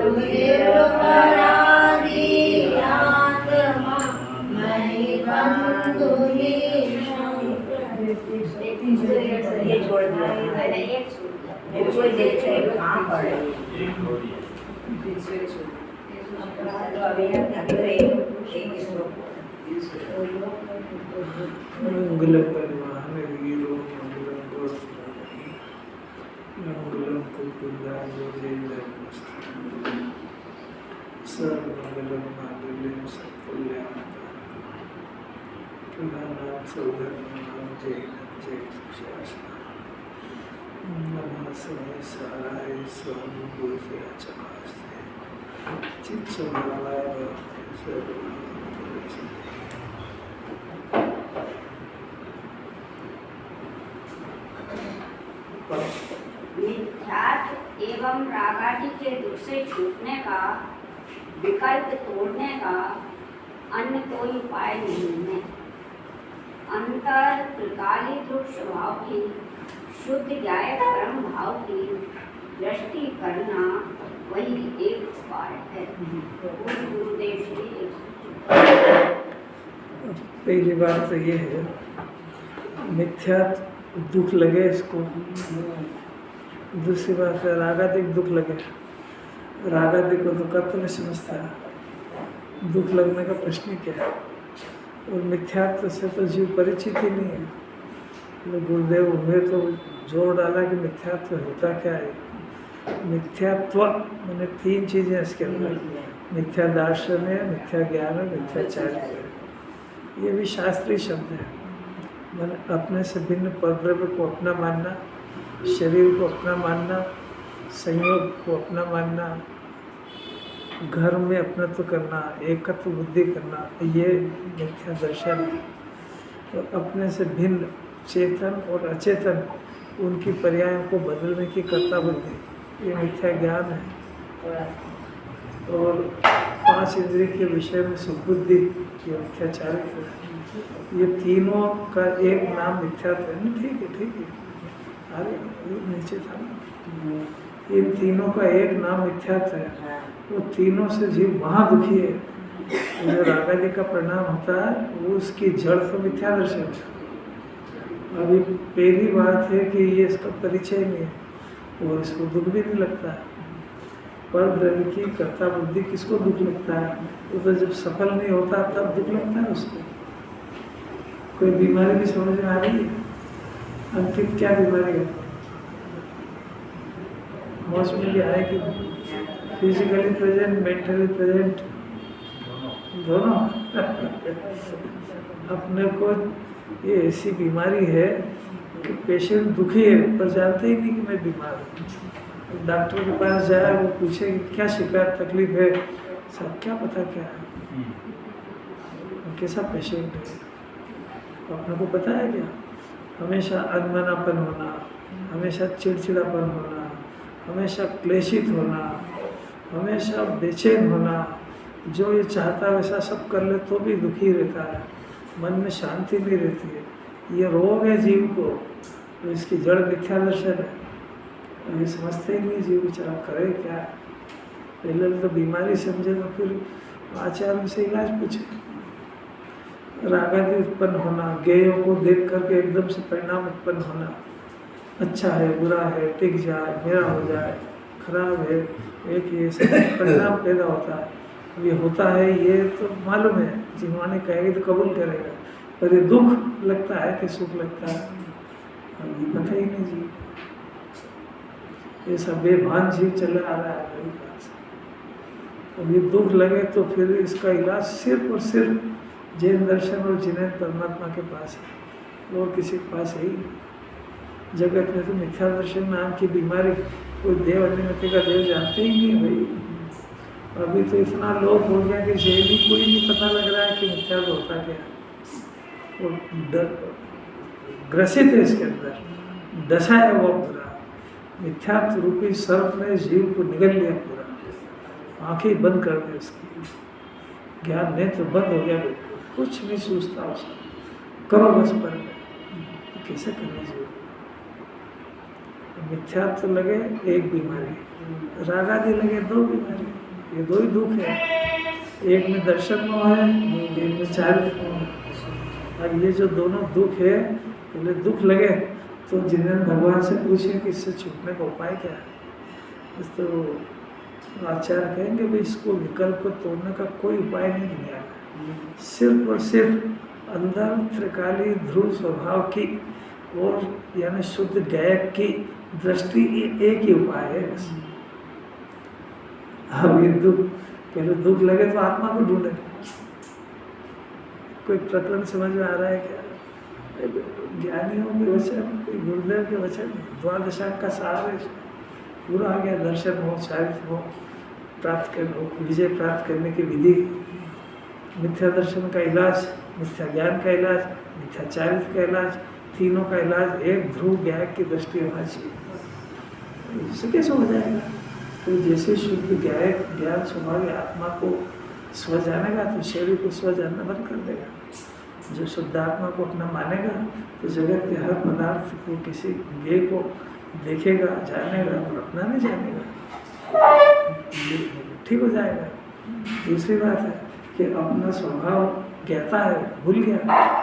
गुरुदेव पराधीनात्मा मयि बंधुनि ये छोड़ दिया मैंने, एक छोड़ दिया, कहाँ पड़ रही तो अभी अंदर एक इसको मंगलम परमान वीरो मंगलम गोस्वामी मंगलम कुकुंदाय जय धर्मस्थान सर्वमंगलम मांगल्यम सत्कल्याणं प्रधानां सौधर्माणां जय जय शास्त्रम् नमः समय साराय स्वामी पूज्य चकास्ते चित्त समालाय सर्व मिथ्यात्व एवं रागादि के दुख से छूटने का, विकल्प तोड़ने का अन्य कोई उपाय नहीं है। अंतर त्रिकाली ध्रुव स्वभाव की शुद्ध ज्ञाय परम भाव की दृष्टि करना वही एक उपाय है। गुरुदेव श्री पहली बात तो ये है, मिथ्या दुख लगे इसको। दूसरी बात है रागादिक दुख लगे। रागादिक को तो कर्तव्य समझता है, दुख लगने का प्रश्न क्या है। और मिथ्यात्व से तो जीव परिचित ही नहीं है। तो गुरुदेव हुए तो जोर डाला कि मिथ्यात्व होता क्या है। मिथ्यात्व मैंने तीन चीज़ें इसके अंदर, मिथ्या दर्शन है, मिथ्या ज्ञान है, मिथ्या चारित्र है। ये भी शास्त्रीय शब्द है। मैंने अपने से भिन्न परद्रव्य को अपना मानना, शरीर को अपना मानना, संयोग को अपना मानना, घर में अपनत्व करना, एकत्व बुद्धि करना, ये मिथ्या दर्शन है। और अपने से भिन्न चेतन और अचेतन उनकी पर्यायों को बदलने की कर्ता बुद्धि, ये मिथ्या ज्ञान है। और पांच इंद्रिय के विषय में सुबुद्धि, ये मिथ्या चारित्र है। ये तीनों का एक नाम मिथ्यात्व है। ठीक है, अरे नीचे था ना। इन तीनों का एक नाम मिथ्यात्व है। वो तीनों से जीव महादुखी है। जो रागादि का परिणाम होता है वो उसकी जड़ तो मिथ्या दर्शन है। अभी पहली बात है कि ये इसका परिचय नहीं है और इसको दुख भी नहीं लगता है। पर द्रव्य की कर्ता बुद्धि किसको दुख लगता है? वो तो जब सफल नहीं होता तब दुख लगता है उसको। कोई बीमारी भी समझ में आ रही है? अंकित क्या बीमारी है? मौज में भी आए कि फिजिकली प्रेजेंट, मेंटली प्रेजेंट, दोनों। अपने को ये ऐसी बीमारी है कि पेशेंट दुखी है पर जानते ही नहीं कि मैं बीमार हूँ। डॉक्टर के पास जाए, वो पूछे कि क्या शिकायत तकलीफ है, सब क्या पता क्या है, कैसा पेशेंट है, अपने को पता है क्या? हमेशा अनमनापन होना, हमेशा चिड़चिड़ापन होना, हमेशा क्लेशित होना, हमेशा बेचैन होना, जो ये चाहता है वैसा सब कर ले तो भी दुखी रहता है, मन में शांति नहीं रहती है। ये रोग है जीव को, तो इसकी जड़ मिथ्या दर्शन है। ये समझते ही नहीं जीव बेचारा करे क्या। पहले तो बीमारी समझे तो फिर आचार्य से इलाज पूछे। रागादि उत्पन्न होना, ज्ञेयों को देख करके एकदम से परिणाम उत्पन्न होना, अच्छा है, बुरा है, टिक जाए, मेरा हो जाए, खराब है, एक ये सब परिणाम पैदा होता है। अब ये होता है, ये तो मालूम है, जिन्होंने कहेगी तो कबूल करेगा। पर ये दुख लगता है कि सुख लगता है, अब ये पता ही नहीं जीव। ये सब बेभान जीव चला आ रहा है मेरे पास। अब ये दुख लगे तो फिर इसका इलाज सिर्फ और सिर्फ जैन दर्शन और जिनैन परमात्मा के पास है, और किसी के पास है ही नहीं। जगत में तो मिथ्या दर्शन नाम की बीमारी, कोई देव अनुमति का देव जानते ही नहीं है भाई। अभी तो इतना लोग हो गया कि जैन ही कोई नहीं पता लग रहा है कि मिथ्या होता क्या है। वो ग्रसित है इसके अंदर, दशा है वो पूरा। मिथ्यात्व रूपी सर्प ने जीव को निगल लिया पूरा, आंखें बंद कर दी उसकी, ज्ञान नेत्र बंद हो गया, बिल्कुल कुछ नहीं सोचता उसको, करो बस पर कैसे करना चाहिए। मिथ्यात्व लगे एक बीमारी, रागादि लगे दो बीमारी। ये दो ही दुख है, एक में दर्शन मोह है, एक में चारित्र मोह है। अब ये जो दोनों दुख है, पहले दुख लगे तो जिन्हें भगवान से पूछे कि इससे छूटने का उपाय क्या है, तो आचार्य कहेंगे भाई इसको विकल्प को तोड़ने का कोई उपाय नहीं दुनिया में, सिर्फ और सिर्फ अंदर त्रिकाली ध्रुव स्वभाव की और यानी शुद्ध गायक की दृष्टि, एक ही उपाय है बस। अब ये दुख, पहले दुख लगे तो आत्मा को ढूंढे। कोई प्रकरण समझ में आ रहा है क्या? ज्ञानियों के वचन, कोई गुरुदेव के वचन, द्वादशांग का सार है, पूरा आ गया। दर्शन हो, चारित्र हो, प्राप्त करने, विजय प्राप्त करने की विधि, मिथ्या दर्शन का इलाज, मिथ्या ज्ञान का इलाज, मिथ्या चारित्र का इलाज, तीनों का इलाज एक ध्रुव ज्ञान की दृष्टि होना चाहिए। इससे कैसे हो जाएगा? तो जैसे शुद्ध ज्ञान स्वभाव आत्मा को स्व जानेगा तो शरीर को स्व जानना बंद कर देगा। जो शुद्ध आत्मा को अपना मानेगा तो जगत के हर पदार्थ को, किसी ज्ञेय को देखेगा, जानेगा और अपना नहीं जानेगा, ठीक हो जाएगा। दूसरी बात है कि अपना स्वभाव ज्ञाता है, भूल गया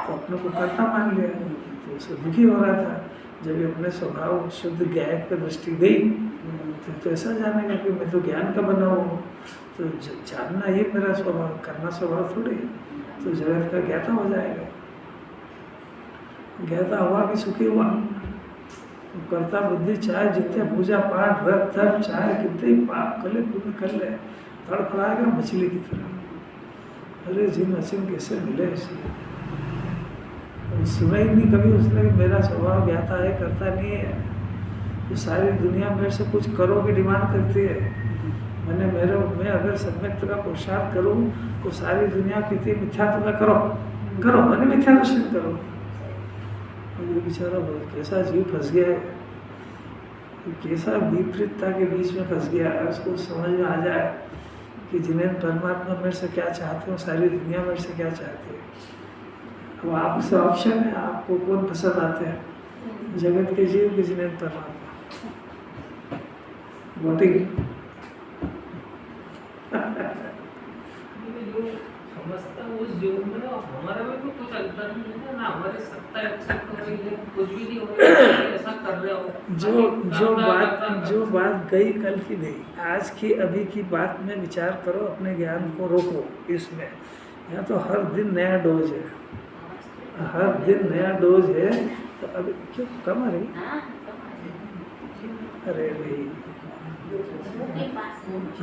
तो अपने को कर्ता मान लिया, तो उससे दुखी हो रहा था। जब ये अपने स्वभाव शुद्ध ज्ञान पर दृष्टि गई तो ऐसा जानेगा कि मैं तो ज्ञान का बना हूँ, तो जानना ये मेरा स्वभाव, करना स्वभाव थोड़ी है। तो जगत का ज्ञाता हो जाएगा। ज्ञाता हुआ कि सुखी हुआ। कर्ता बुद्धि चाहे जितने पूजा पाठ व्रत तप, चाहे कितने पाप कर ले, पुण्य कर ले, तड़फड़ाएगा मछली की तरह। अरे जी मछली कैसे मिले इसे? सुना ही नहीं कभी उसने कि मेरा स्वभाव ज्ञाता है, करता नहीं है। तो सारी दुनिया मेरे से कुछ करो की डिमांड करती है। मैं अगर सम्यक्ता का पुरुषार्थ करूँ तो सारी दुनिया कहती है मिथ्यात्व का करो, मैंने मिथ्या दर्शन करो। और ये बेचारा कैसा जीव फंस गया है, कैसा विपरीतता के बीच में फंस गया है। उसको समझ में आ जाए कि जिन्हें परमात्मा मेरे से क्या चाहते हो, सारी दुनिया मेरे से क्या चाहती है। अब आपसे ऑप्शन है, आपको कौन पसंद आते हैं, जगत के जीव के जिन्हें परमात्मा। वोटिंग समझता उस योग में हमारा में तो कुछ अंतर नहीं है ना, हमारी सत्ता एक्सेप्ट हो रही है, कुछ भी नहीं हो रहा है, ऐसा कर रहे हो। जो बात गई कल की नहीं, आज की अभी की बात में विचार करो, अपने ज्ञान को रोको इसमें। यहाँ तो हर दिन नया डोज है, हर दिन नया डोज है। तो अभी क्यों कम आ रही? अरे भाई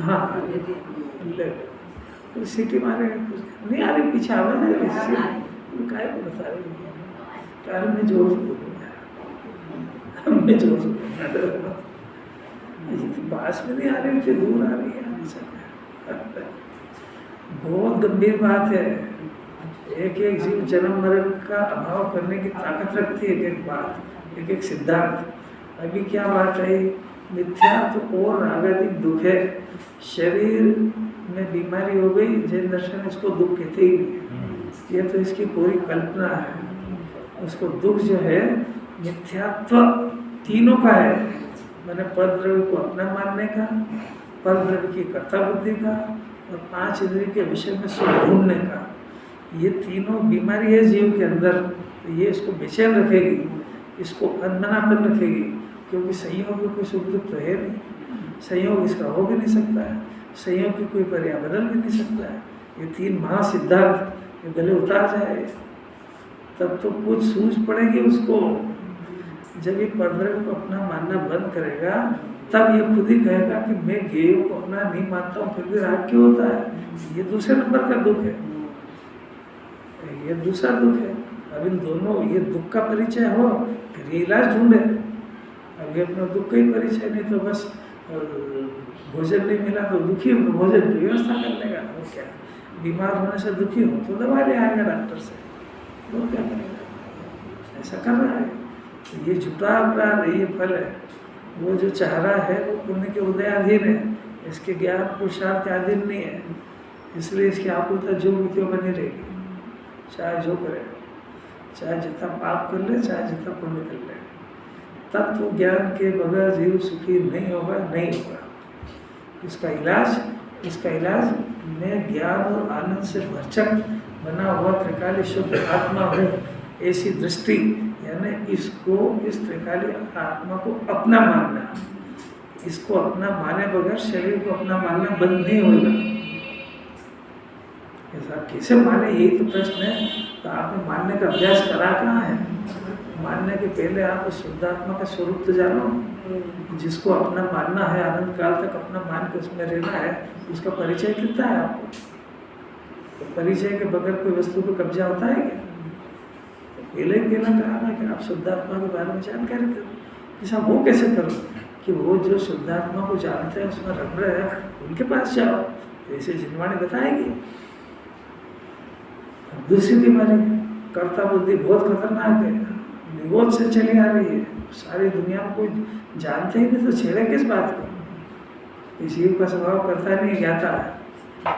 हाँ ले तो सीटी मारे नहीं आ रही, पीछे आवाज आ रही, काय को बता रही कार में जोर से बोलूँगा, मैं जोर से बोलूँगा, तो पास में नहीं आ रही, मुझे दूर आ रही है। बहुत गंभीर बात है। एक एक जीव जन्म मरण का अभाव करने की ताकत रखती है। एक बात, एक सिद्धांत। अभी क्या बात है, मिथ्यात्व और रागाधिक दुख है। शरीर में बीमारी हो गई, जैन दर्शन इसको दुख कहते ही नहीं, ये तो इसकी पूरी कल्पना है। उसको दुख जो है मिथ्यात्व तीनों का है, मैंने पर द्रव्य को अपना मानने का, पर द्रव्य की कर्ता बुद्धि का और 5 इंद्रिय के विषय में सुख ढूंढने का। ये तीनों बीमारी है जीव के अंदर, तो ये इसको बेचैन रखेगी, इसको अनमनापन रखेगी, क्योंकि संयोग में कोई सुख दुख तो है नहीं, संयोग इसका हो भी नहीं सकता है, संयोग की कोई पर्याय बदल भी नहीं सकता है। ये 3 महासिद्धांत ये गले उतार जाए तब तो कुछ सूझ पड़ेगी उसको। जब ये परद्रव्य को अपना मानना बंद करेगा तब ये खुद ही कहेगा कि मैं गेयों को अपना नहीं मानता हूँ, फिर भी राग क्यों होता है। ये दूसरे नंबर का दुख है, ये दूसरा दुख है। अब इन दोनों ये दुख का परिचय हो फिर ये इलाज ढूंढे। अब ये अपना दुख का ही परिचय नहीं तो बस भोजन नहीं मिला तो दुखी हो, भोजन की व्यवस्था कर लेगा। और क्या, बीमार होने से दुखी हो तो दवा ले आएगा डॉक्टर से, वो क्या करेगा, ऐसा कर रहा है। तो ये झूठा अपराध है, ये फल है। वो जो चाह रहा है वो पुण्य के उदयाधीन है, इसके ज्ञान पुरुषार्थ के अधीन नहीं है। इसलिए इसकी आकुलता जो मृत्यु बनी रहेगी, चाहे जो करे, चाहे जितना पाप कर ले, चाहे जितना पुण्य कर ले। तत्व ज्ञान के बगैर जीव सुखी नहीं होगा, नहीं होगा। इसका इलाज इसका इलाज मैं ज्ञान और आनंद से भरचक बना हुआ त्रिकाली शुद्ध आत्मा हूँ, ऐसी दृष्टि, यानी इसको, इस त्रिकाली आत्मा को अपना मानना। इसको अपना माने बगैर शरीर को अपना मानना बंद नहीं होगा। ऐसा कैसे माने, यही तो प्रश्न है। तो आपने मानने का अभ्यास करा कहाँ है? मानने के पहले आप उस शुद्ध आत्मा का स्वरूप तो जानो। जिसको अपना मानना है, अनंत काल तक अपना मान के उसमें रहना है, उसका परिचय कितना है आपको? तो परिचय के बगैर कोई वस्तु पर कब्जा होता है क्या? तो पहले ही कहना कहा ना कि आप शुद्ध आत्मा के बारे में जानकारी करो। ऐसा वो कैसे करो कि वो जो शुद्ध आत्मा को जानते हैं, उसमें रम रहे हैं, उनके पास जाओ। तो ऐसे जिनवाणी बताएगी। दूसरी बीमारी कर्ता बुद्धि बहुत खतरनाक है, निगोद से चली आ रही है। सारी दुनिया में कोई जानते ही नहीं तो छेड़े किस बात को? इस जीव का स्वभाव करता नहीं ज्ञाता है।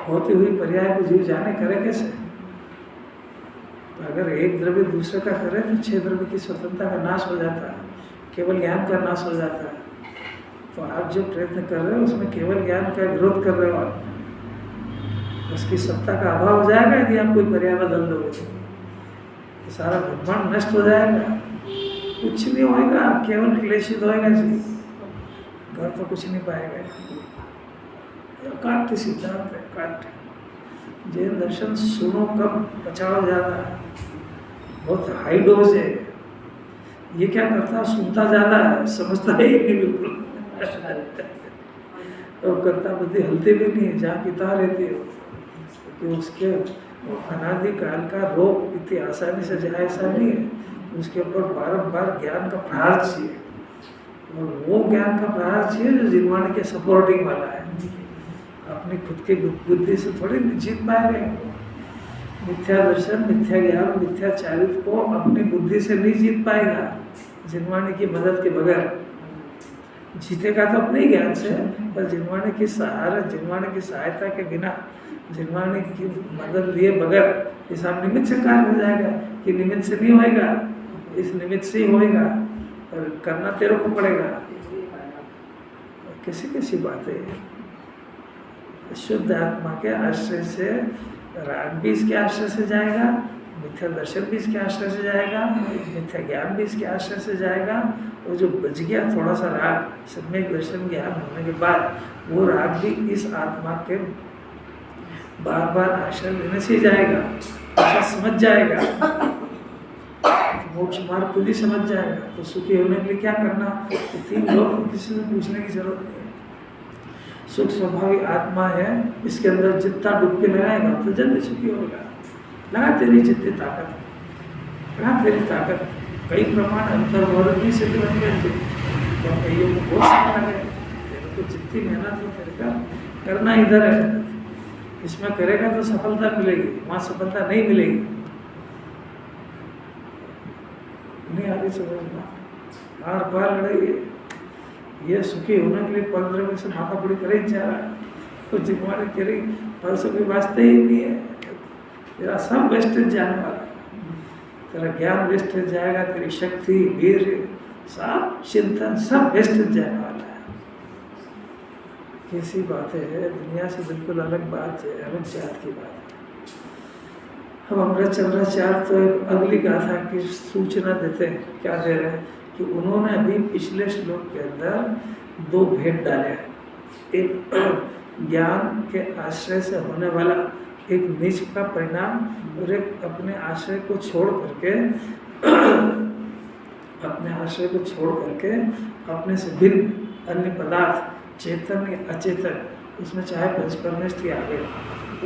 होती हुई पर्याय को जीव जाने करे कैसे? तो अगर एक द्रव्य दूसरे का करे तो 6 द्रव्य की स्वतंत्रता का नाश हो जाता है, केवल ज्ञान का नाश हो जाता है। तो आप जो प्रयत्न कर रहे हो उसमें केवल ज्ञान का विरोध कर रहे हो आप। उसकी सत्ता का अभाव हो जाएगा यदि आप कोई पर्याय बदल दोगे तो सारा ब्रह्मांड नष्ट हो जाएगा, कुछ नहीं होएगा, केवल क्लेशित होएगा जी। घर तो कुछ नहीं पाएगा। काट सिद्धांत है, काट। जैन दर्शन सुनो कम, बचाओ ज़्यादा, बहुत हाई डोज है। ये क्या करता है, सुनता ज़्यादा है, समझता ही नहीं बिल्कुल। तो कर्ता बुद्धि हलती भी नहीं है जहाँ पिता रहती हो, क्योंकि उसके अनादि काल का रोग इतनी आसानी से जाए ऐसा नहीं है। उसके ऊपर बारंबार ज्ञान का प्रहार चाहिए, और वो ज्ञान का प्रहार चाहिए जो जिनवाणी के सपोर्टिंग वाला है। अपनी खुद की बुद्धि से थोड़ी जीत पाएगा इनको। मिथ्या दर्शन, मिथ्या ज्ञान, मिथ्या चारित्र को अपनी बुद्धि से नहीं जीत पाएगा जिनवाणी की मदद के बगैर। जीतेगा तो अपने ही ज्ञान से, पर जिनवाणी की सहारा, जिनवाणी की सहायता के बिना, जिनवाणी की मदद लिए बगैर ये सब निमित्त से कार्य हो जाएगा कि निमित्त से नहीं होएगा, इस निमित्त से ही होएगा, और करना तेरे को पड़ेगा। कैसी कैसी बातें हैं। शुद्ध आत्मा के आश्रय से, राग भी इसके आश्रय से जाएगा, मिथ्या दर्शन भी इसके आश्रय से जाएगा, मिथ्या ज्ञान भी इसके आश्रय से जाएगा। और जो बच गया थोड़ा सा राग, सम्यक दर्शन ज्ञान होने के बाद, वो राग भी इस आत्मा के बार बार आश्रय लेने से जाएगा, ऐसा समझ जाएगा। मोक्ष मार्ग खुद ही समझ जाएगा। तो सुखी होने के लिए क्या करना, तो 3 लोग किसी से पूछने की जरूरत नहीं है। सुख स्वाभाविक आत्मा है, इसके अंदर जितना डुबकी लगाएगा तो जल्दी सुखी होगा। लगा तेरी जितनी ताकत, लगा तेरी ताकत। कई प्रमाण अंतर्वर्ग भी सिद्ध बन गए थे, तो कईयों को बहुत समय लगे। तेरे को जितनी मेहनत हो तेरे का करना इधर है, इसमें करेगा तो सफलता मिलेगी, वहाँ सफलता नहीं मिलेगी। नहीं आगे समझना, आर पार लड़ाई। ये सुखी होने के लिए 15 में से माथा पूरी करे ही जा रहा है, तो जिम्मेवारी करी फल से कोई वास्ते ही नहीं है। तेरा सब वेस्टेज जाने वाला है, तेरा ज्ञान वेस्टेज जाएगा, तेरी शक्ति, वीर, सब चिंतन सब वेस्टेज जाने वाला है। कैसी बातें है, दुनिया से बिल्कुल अलग बात है, अलग जात की बात है। अब अमृत चंद्राचार्य तो एक अगली गाथा की सूचना देते हैं। क्या दे रहे हैं कि उन्होंने अभी पिछले श्लोक के अंदर 2 भेद डाले हैं। एक ज्ञान के आश्रय से होने वाला एक नीच का परिणाम, और एक अपने आश्रय को छोड़ करके अपने आश्रय को छोड़ करके अपने से भिन्न अन्य पदार्थ, चेतन या अचेतन, उसमें चाहे पंचपरमेष्ठ आ गए,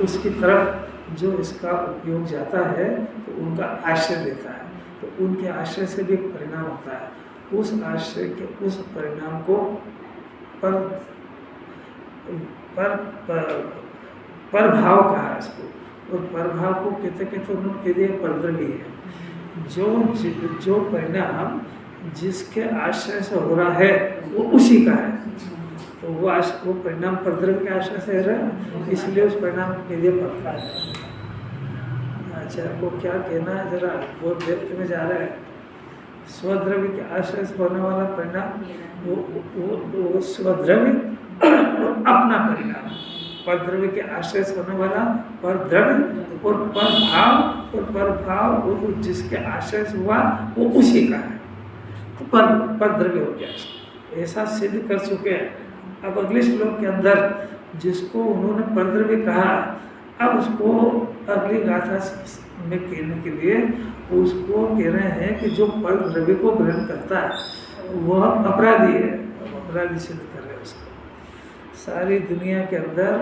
उसकी तरफ जो इसका उपयोग जाता है तो उनका आश्रय देता है। तो उनके आश्रय से भी एक परिणाम होता है। उस आश्रय के उस परिणाम को परभाव कहा है इसको, और परभाव को कहते कहते उन्होंने कह दिया परद्रव्य है। जो परिणाम जिसके आश्रय से हो रहा है वो उसी का है, तो वो परिणाम परद्रव्य के आश्रय से रहा है, इसलिए उस परिणाम को कह दिया परद्रव्य। आचार्य को क्या कहना है, जरा बहुत डेप्थ में जा रहा है। स्वद्रव्य के आश्रय से होने वाला परिणाम वो स्वद्रव्य और अपना परिणाम, पर द्रव्य के आश्रय से होने वाला पर द्रव्य और पर भाव और पर भाव वो जिसके आश्रय से हुआ वो उसी का है, तो पर द्रव्य हो गया। ऐसा सिद्ध कर चुके हैं। अब अगले श्लोक के अंदर जिसको उन्होंने पर द्रव्य कहा, अब उसको अगली गाथा में कहने के लिए उसको कह रहे हैं कि जो पर द्रव्य को ग्रहण करता है वह अपराधी है, अपराधी सिद्ध कर रहे हैं उसको। सारी दुनिया के अंदर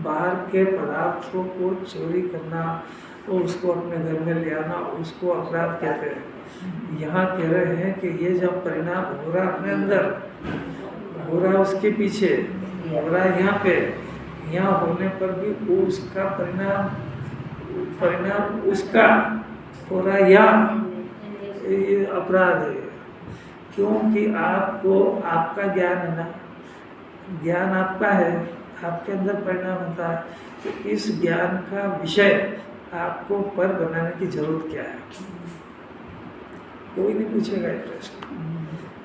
बाहर के पदार्थों को चोरी करना और उसको अपने घर में ले आना उसको अपराध कहते हैं। यहाँ कह रहे हैं कि ये जब परिणाम हो रहा अपने अंदर, हो रहा उसके पीछे, हो रहा यहाँ पे, यहाँ होने पर भी वो उसका परिणाम उसका हो रहा यहाँ, ये अपराध है। क्योंकि आपको आपका ज्ञान है ना, ज्ञान आपका है, आपके अंदर परिणाम होता है, तो इस ज्ञान का विषय आपको पर बनाने की जरूरत क्या है? कोई नहीं पूछेगा ये प्रश्न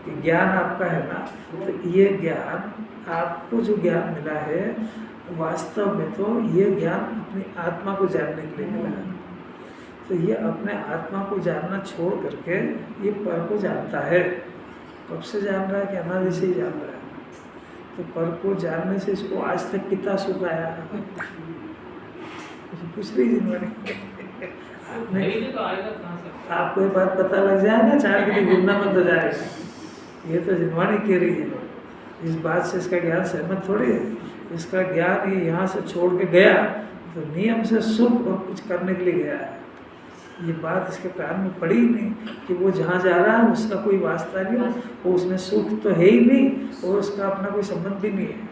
कि ज्ञान आपका है ना, तो ये ज्ञान आपको जो ज्ञान मिला है वास्तव में तो ये ज्ञान अपनी आत्मा को जानने के लिए मिला है। तो ये अपने आत्मा को जानना छोड़ करके ये पर को जानता है। कब से जान रहा है कि अनादि से ही जान रहा है। तो पर को जानने से इसको आज तक कितना सुख आया कुछ नहीं आपको ये बात पता लग जाएगा, चाहे कि घूमना मत हो जाएगा। ये तो जिनवाणी कह रही है, इस बात से इसका ज्ञान सहमत थोड़ी है। इसका ज्ञान ये यहाँ से छोड़ के गया तो नियम से सुख और कुछ करने के लिए गया है। ये बात इसके कान में पड़ी ही नहीं कि वो जहाँ जा रहा है उसका कोई वास्ता नहीं हो, वो उसमें सुख तो है ही नहीं और उसका अपना कोई संबंध भी नहीं है।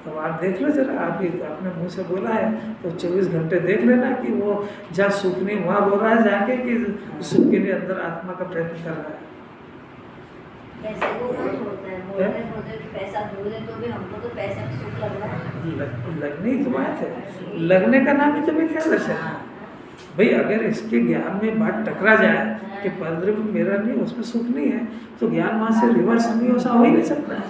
तो आप देख लो जरा, आप ही तो अपने मुंह से बोला है तो 24 घंटे देख लेना कि वो जहाँ सुख नहीं वहाँ बोल रहा है जाके कि सुख के लिए अंदर आत्मा का प्रयत्न कर रहा है। पैसे को कौन छोड़ता है? बोलते कि पैसा दो दे तो भी हमको तो पैसे में सुख लग रहा है। लगने ही तो बात है, लगने का नाम ही तो भी क्या दर्शन है भाई। अगर इसके ज्ञान में बात टकरा जाए कि परद्रव्य मेरा नहीं उसमें सुख नहीं है, तो ज्ञान वहाँ से रिवर्स नहीं हो ही नहीं सकता।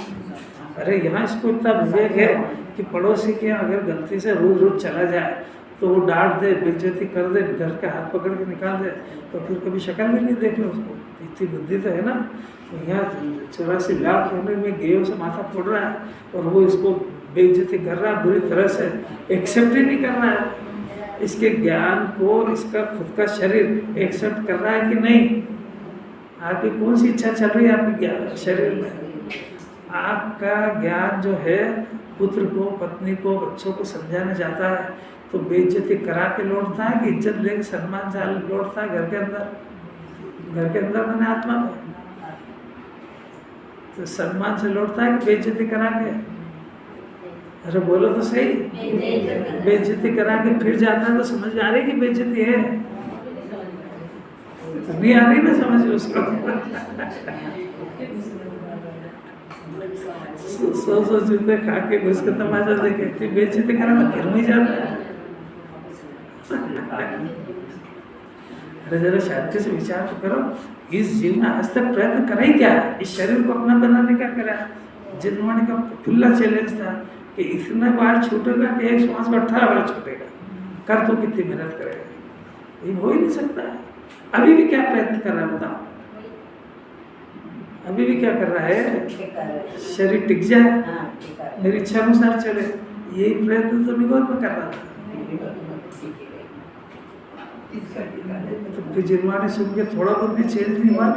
अरे यहाँ इसको इतना विवेक है कि पड़ोसी के अगर गलती से रोज रोज चला जाए तो वो डांट दे, बेइज्जती कर दे, घर के हाथ पकड़ के निकाल दे, तो फिर कभी शक्ल भी नहीं देखे उसको। इतनी बुद्धि तो है ना। तो यहाँ 84 लाख होने में गेयों से माथा फोड़ रहा है और वो इसको बेइज्जती कर रहा है, बुरी तरह से एक्सेप्ट ही नहीं कर रहा है। इसके ज्ञान को इसका खुद का शरीर एक्सेप्ट कर रहा है कि नहीं? आपकी कौन सी इच्छा चल रही है आपके शरीर में? आपका ज्ञान जो है पुत्र को, पत्नी को, बच्चों को समझाने जाता है तो बेइज्जती करा के लौटता है कि इज्जत लेके सम्मान से लौटता है घर के अंदर? घर के अंदर मैंने आत्मा में तो सम्मान से लौटता है कि बेइज्जती करा के? अरे बोलो तो सही, बेइज्जती करा के फिर जाता है तो समझ में आ रही कि बेइज्जती है? तो नहीं आ रही ना समझ उसको। सौ जूते खा के उसका तमाशा देखे फिर बेइज्जती करा तो फिर नहीं जाता है। अरे जरा शांति से विचार तो करो, इस जीव ने आज तक प्रयत्न करा ही क्या? इस शरीर को अपना बनाने का करा। जिनवाणी का खुला चैलेंज था कि इतना बार छूटेगा कि एक श्वास में 18 बार छूटेगा, कर तो कितनी मेहनत करेगा? ये हो ही नहीं सकता है। अभी भी क्या प्रयत्न कर रहा है बताओ? अभी भी क्या कर रहा है? शरीर टिक जाए, मेरी इच्छा अनुसार चले, यही प्रयत्न तो निगोद में कर रहा था। तो फिर जिनवाणी सुन के थोड़ा बहुत भी चेंज नहीं हुआ,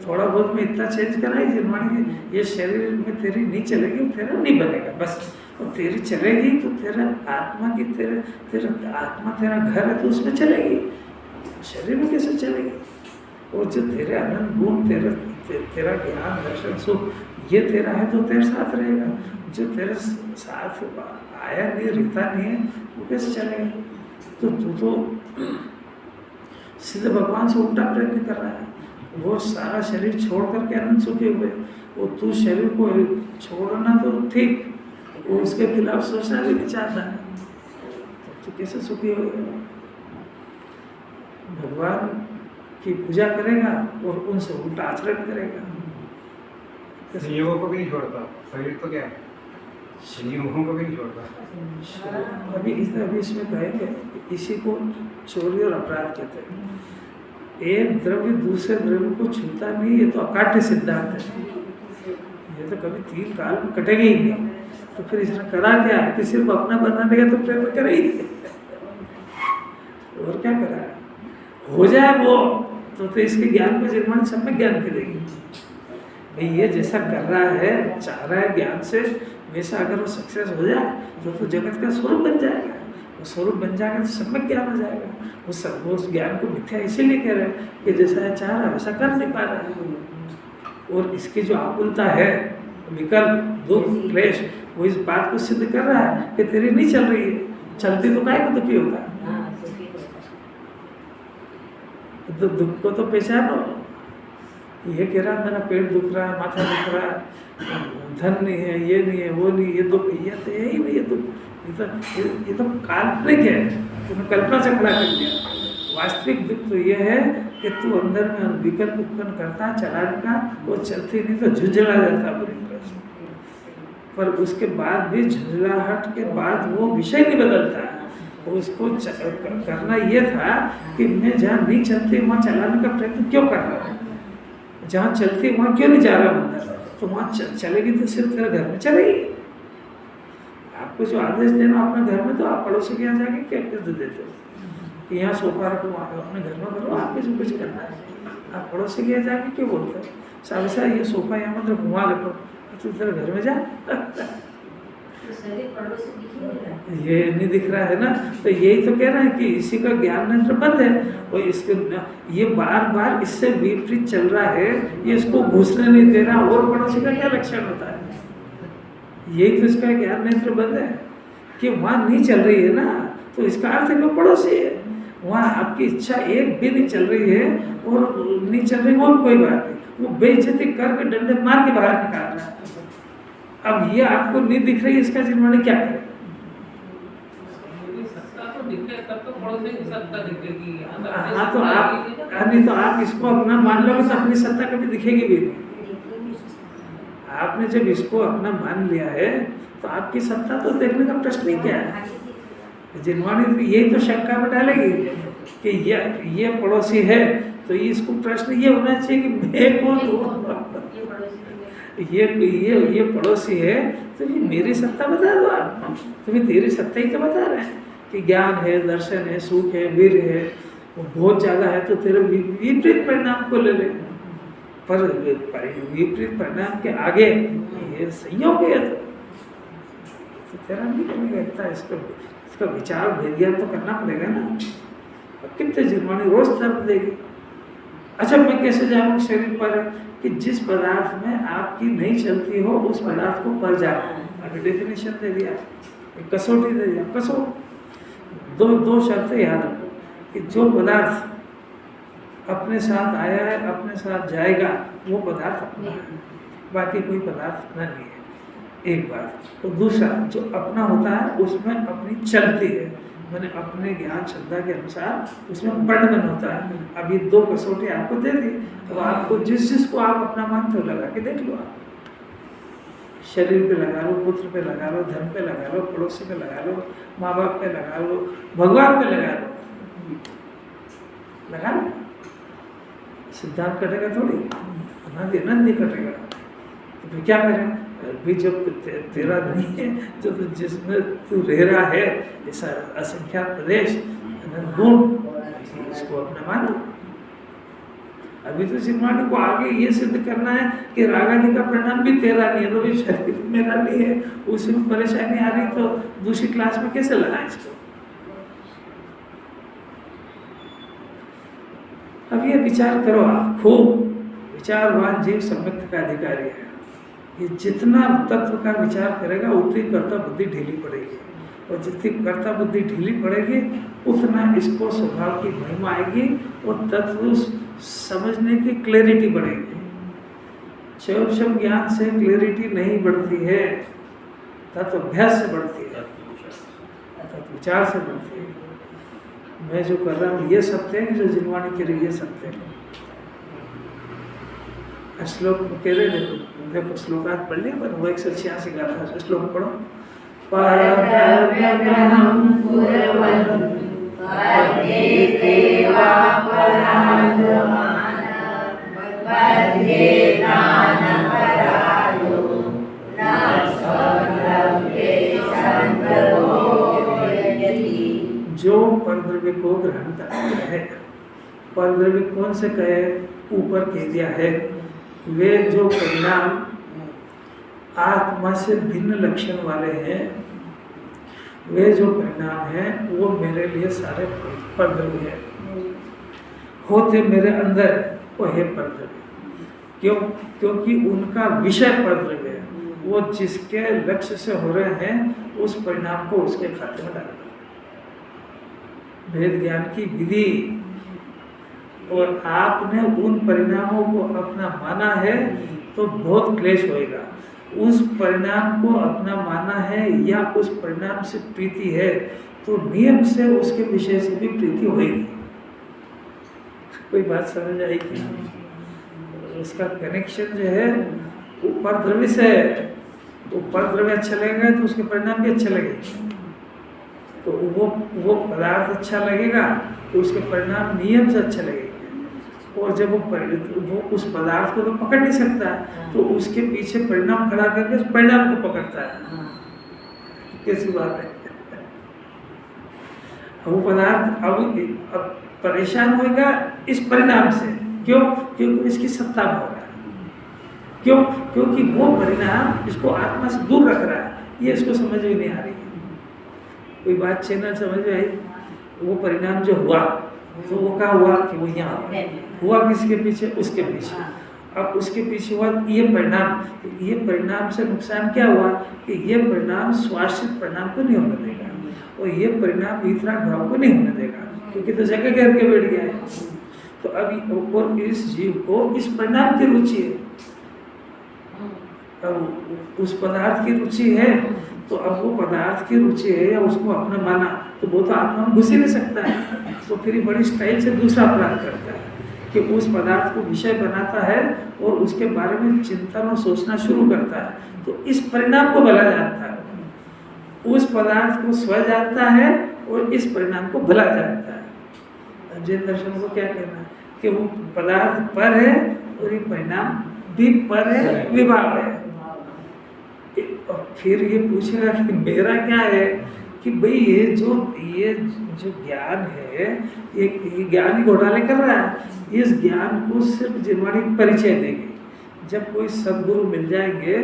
थोड़ा बहुत में इतना चेंज करा है जिनवाणी की ये शरीर में तेरी नहीं चलेगी, तेरा नहीं बनेगा बस। और तेरी चलेगी तो तेरा आत्मा की तेरा आत्मा तेरा घर है तो उसमें चलेगी, शरीर में कैसे चलेगी? और जो तेरे आनंद गुण, तेरा ज्ञान, दर्शन, सुख ये तेरा है तो तेरे साथ रहेगा। जो तेरे साथ आया नहीं, रहता नहीं है, वो कैसे चलेगा? तो तू तो सीधे भगवान से उल्टा प्रयत्न कर रहा है। वो सारा शरीर छोड़ करके आनंद सुखी हुए, वो तू शरीर को छोड़ना तो ठीक, वो उसके खिलाफ सोचना भी नहीं चाहता है, तो कैसे सुखी होगा? भगवान की पूजा करेगा और उनसे उल्टा आचरण करेगा। योगों को भी नहीं छोड़ता, शरीर तो क्या है? संजीवों को भी नहीं छोड़ता। अभी इसमें कहेंगे कि इसी को चोरी और अपराध कहते हैं। एक द्रव्य दूसरे द्रव्य को छूता नहीं, ये तो अकाट्य सिद्धांत है। ये तो कभी 3 काल में कटेगा ही नहीं। तो फिर इसने करा क्या कि सिर्फ अपना बनाने का तो प्रयत्न करे ही नहीं, और क्या करा है? हो जाए वो तो इसके ज्ञान को जिन्होंने सम्यक ज्ञान करेगी। भाई ये जैसा कर रहा है, चाह रहा है ज्ञान से, वैसा अगर वो सक्सेस हो जाए तो जगत का स्वरूप बन जाएगा। वो स्वरूप बन जाएगा तो सम्यक ज्ञान हो जाएगा। वो उस ज्ञान को मिथ्या इसीलिए कह रहे हैं कि जैसा चाह रहा है वैसा कर नहीं पा रहा है। और इसकी जो आकुलता है, विकल्प, दुख, क्लेश, वो इस बात को सिद्ध कर रहा है कि तेरी नहीं चल रही है। चलती तो काहे को दुखी होता है? तो दुख को तो पहचानो। ये कह रहा है मेरा पेट दुख रहा है, माथा दुख रहा है, धन नहीं है, ये नहीं है, वो नहीं, ये दुख, ये तो यही नहीं, ये दुख, ये तो काल्पनिक है, तुम्हें कल्पना से खड़ा कर दिया। वास्तविक दुख तो ये है कि तू अंदर में विकल्प उत्पन्न करता है चलाने का, वो चलती नहीं तो झुंझला जाता बुरी तरह से। पर उसके बाद भी झुंझलाहट के बाद वो विषय नहीं बदलता। उसको करना ये था कि मैं जहाँ नहीं चलती वहाँ चलाने का प्रयत्न क्यों कर रहा हूँ, जहाँ चलती वहाँ क्यों नहीं जा रहा अंदर। तो वहाँ चलेगी तो सिर्फ तेरे घर में चलेगी। आपको जो आदेश देना अपने घर में, तो आप पड़ोसी के यहाँ जाके क्या कर देते हो कि यहाँ सोफा रखो, अपने घर में करो, आपको जो कुछ करना है। आप पड़ोसी के यहाँ जाके क्यों बोलते हो साहब साहब ये सोफा यहाँ मतलब वहाँ रखो, तो तेरे घर में जा। ये नहीं दिख रहा है ना। तो यही तो कह रहा है कि इसी का ज्ञान नेत्र बंद है, और इसके ये बार बार इससे विपरीत चल रहा है, ये इसको घुसने नहीं दे रहा। और पड़ोसी का क्या लक्षण होता है? यही तो इसका ज्ञान नेत्र बंद है कि वहाँ नहीं चल रही है ना, तो इसका अर्थ है कि पड़ोसी है। वहाँ आपकी इच्छा एक भी नहीं चल रही है, और नहीं चल रही वो कोई बात नहीं, वो बेइज्जती करके डंडे मार के बाहर निकाल रहा है। अब ये आपको नहीं दिख रही, इसका जिन्होंने क्या करे? हाँ तो आप नहीं तो आप इसको अपना मान लोगे तो अपनी सत्ता कभी दिखेगी भी नहीं। आपने जब इसको अपना मान लिया है तो आपकी सत्ता तो देखने का प्रश्न ही क्या है। जिन्होंने यही तो शंका में डालेगी कि ये पड़ोसी है, तो इसको प्रश्न ये होना चाहिए कि मैं कौन हूँ। ये पड़ोसी है तो ये मेरी सत्ता बता दो आप। तुम्हें तेरी सत्ता ही तो बता रहे हैं कि ज्ञान है, दर्शन है, सुख है, वीर है, वो बहुत ज़्यादा है, तो तेरे विपरीत परिणाम को ले ले। पर विपरीत परिणाम के आगे ये संयोग है तो तेरा नहीं बनेगा इतना। इसका विचार भेदिया तो करना पड़ेगा ना। कितने जुर्माने रोज दर्द देगी। अच्छा मैं कैसे जानूँ शरीर पर कि जिस पदार्थ में आपकी नहीं चलती हो उस पदार्थ को पर जा। अभी डेफिनेशन दे दिया, कसौटी दे दिया। कसो दो शर्तें याद रखो कि जो पदार्थ अपने साथ आया है, अपने साथ जाएगा, वो पदार्थ अपना है, बाकी कोई पदार्थ नहीं है। एक बात। तो दूसरा, जो अपना होता है उसमें अपनी चलती है, मैंने अपने ज्ञान श्रद्धा के अनुसार उसमें वर्णन होता है। अब ये दो कसौटी आपको दे दी, तो आपको जिसको आप अपना मानते हो लगा के देख लो। आप शरीर पे लगा लो, पुत्र पे लगा लो, धन पे लगा लो, पड़ोसी पे लगा लो, माँ बाप पे लगा लो, भगवान पे लगा लो, लगा लो। सिद्धांत कटेगा थोड़ी, अनंत नहीं कटेगा। तो फिर क्या करें? भी जब तेरा नहीं है, जो जिसमें तू रह रहा है, ऐसा असंख्यात प्रदेश गुण, इसको अपना मानो। अभी तो जिन्वाणी को आगे ये सिद्ध करना है कि रागादि का परिणाम भी तेरा नहीं है, तो भी शरीर मेरा नहीं है, उसमें परेशानी आ रही तो दूसरी क्लास में कैसे लगाए इसको? अब ये विचार करो आप खूब। विचारवान जीव सम्यक्त का अधिकारी है। ये जितना तत्व का विचार करेगा उतनी कर्ता बुद्धि ढीली पड़ेगी, और जितनी कर्ता बुद्धि ढीली पड़ेगी उतना इसको स्वभाव की महिमा आएगी और तत्व समझने की क्लैरिटी बढ़ेगी। क्षम ज्ञान से क्लैरिटी नहीं बढ़ती है, तत्व अभ्यास से बढ़ती है, तत्व विचार से बढ़ती है। मैं जो कर रहा हूँ ये सत्य है, जो जिनवाणी कह रही है ये सत्य है। श्लोक में कह रहे देखो, देखो श्लोकात पढ़ लिया, पर वो 186 गाथा से श्लोक पढ़ो। परद्रव्यग्रहं कुर्वन् पद्येते वापराधमान पद्येतानपरायो न स्वद्रव्ये संप्रभोयति। जो परद्रव्य को ग्रहण करता है, परद्रव्य कौन से कहे, ऊपर कह दिया है, वे जो परिणाम आत्मा से भिन्न लक्षण वाले हैं, वे जो परिणाम हैं वो मेरे लिए सारे परद्रव्य हैं, होते मेरे अंदर वो है परद्रव्य। क्यों? क्योंकि उनका विषय परद्रव्य है, वो जिसके लक्ष्य से हो रहे हैं उस परिणाम को उसके खाते में डालता है। भेद ज्ञान की विधि, और आपने उन परिणामों को अपना माना है तो बहुत क्लेश होएगा। उस परिणाम को अपना माना है या उस परिणाम से प्रीति है तो नियम से उसके विषय से भी प्रीति होगी। कोई बात समझ आएगी? उसका कनेक्शन जो है ऊपर द्रव्य से है, ऊपर द्रव्य अच्छा लगेगा तो उसके परिणाम भी अच्छे लगेंगे। तो वो पदार्थ अच्छा लगेगा तो उसके परिणाम नियम से अच्छे लगेंगे। और जब वो उस पदार्थ को तो पकड़ नहीं सकता तो उसके पीछे परिणाम खड़ा करके उस परिणाम को पकड़ता है। कैसी बात है? वो पदार्थ अब परेशान होगा इस परिणाम से। क्यों? क्योंकि इसकी सत्ता में हो रहा है। क्यों? क्योंकि वो परिणाम इसको आत्मा से दूर रख रहा है। ये इसको समझ में नहीं आ रही है। कोई बात चैनल समझ में आई? वो परिणाम जो हुआ तो वो क्या हुआ कि वो यहाँ हुआ, किसके पीछे? उसके पीछे। अब उसके पीछे हुआ ये परिणाम से नुकसान क्या हुआ कि ये परिणाम स्वाश्रित परिणाम को नहीं होने देगा और ये परिणाम वितराग भाव को नहीं होने देगा, क्योंकि तो जगह घेर के बैठ गया है। तो अभी और इस जीव को इस परिणाम की रुचि है, अब उस पदार्थ की रुचि है, तो अब वो पदार्थ की रुचि है या उसको अपने माना तो वो तो आत्मा में घुस ही नहीं सकता है। तो फिर बड़ी स्टाइल से दूसरा अपराध करता है कि उस पदार्थ को विषय बनाता है और उसके बारे में चिंतन और सोचना शुरू करता है। तो इस परिणाम को भला जानता है, उस पदार्थ को स्व जानता है और इस परिणाम को भला जानता है। जैन दर्शन को क्या कहना है कि वो पदार्थ पर है और ये परिणाम भी पर है, विभाग है। और फिर ये पूछेगा कि मेरा क्या है कि भाई ये जो ज्ञान है ये ज्ञान ही घोटाले कर रहा है। इस ज्ञान को सिर्फ जिनवाणी परिचय देंगे। जब कोई सद्गुरु मिल जाएंगे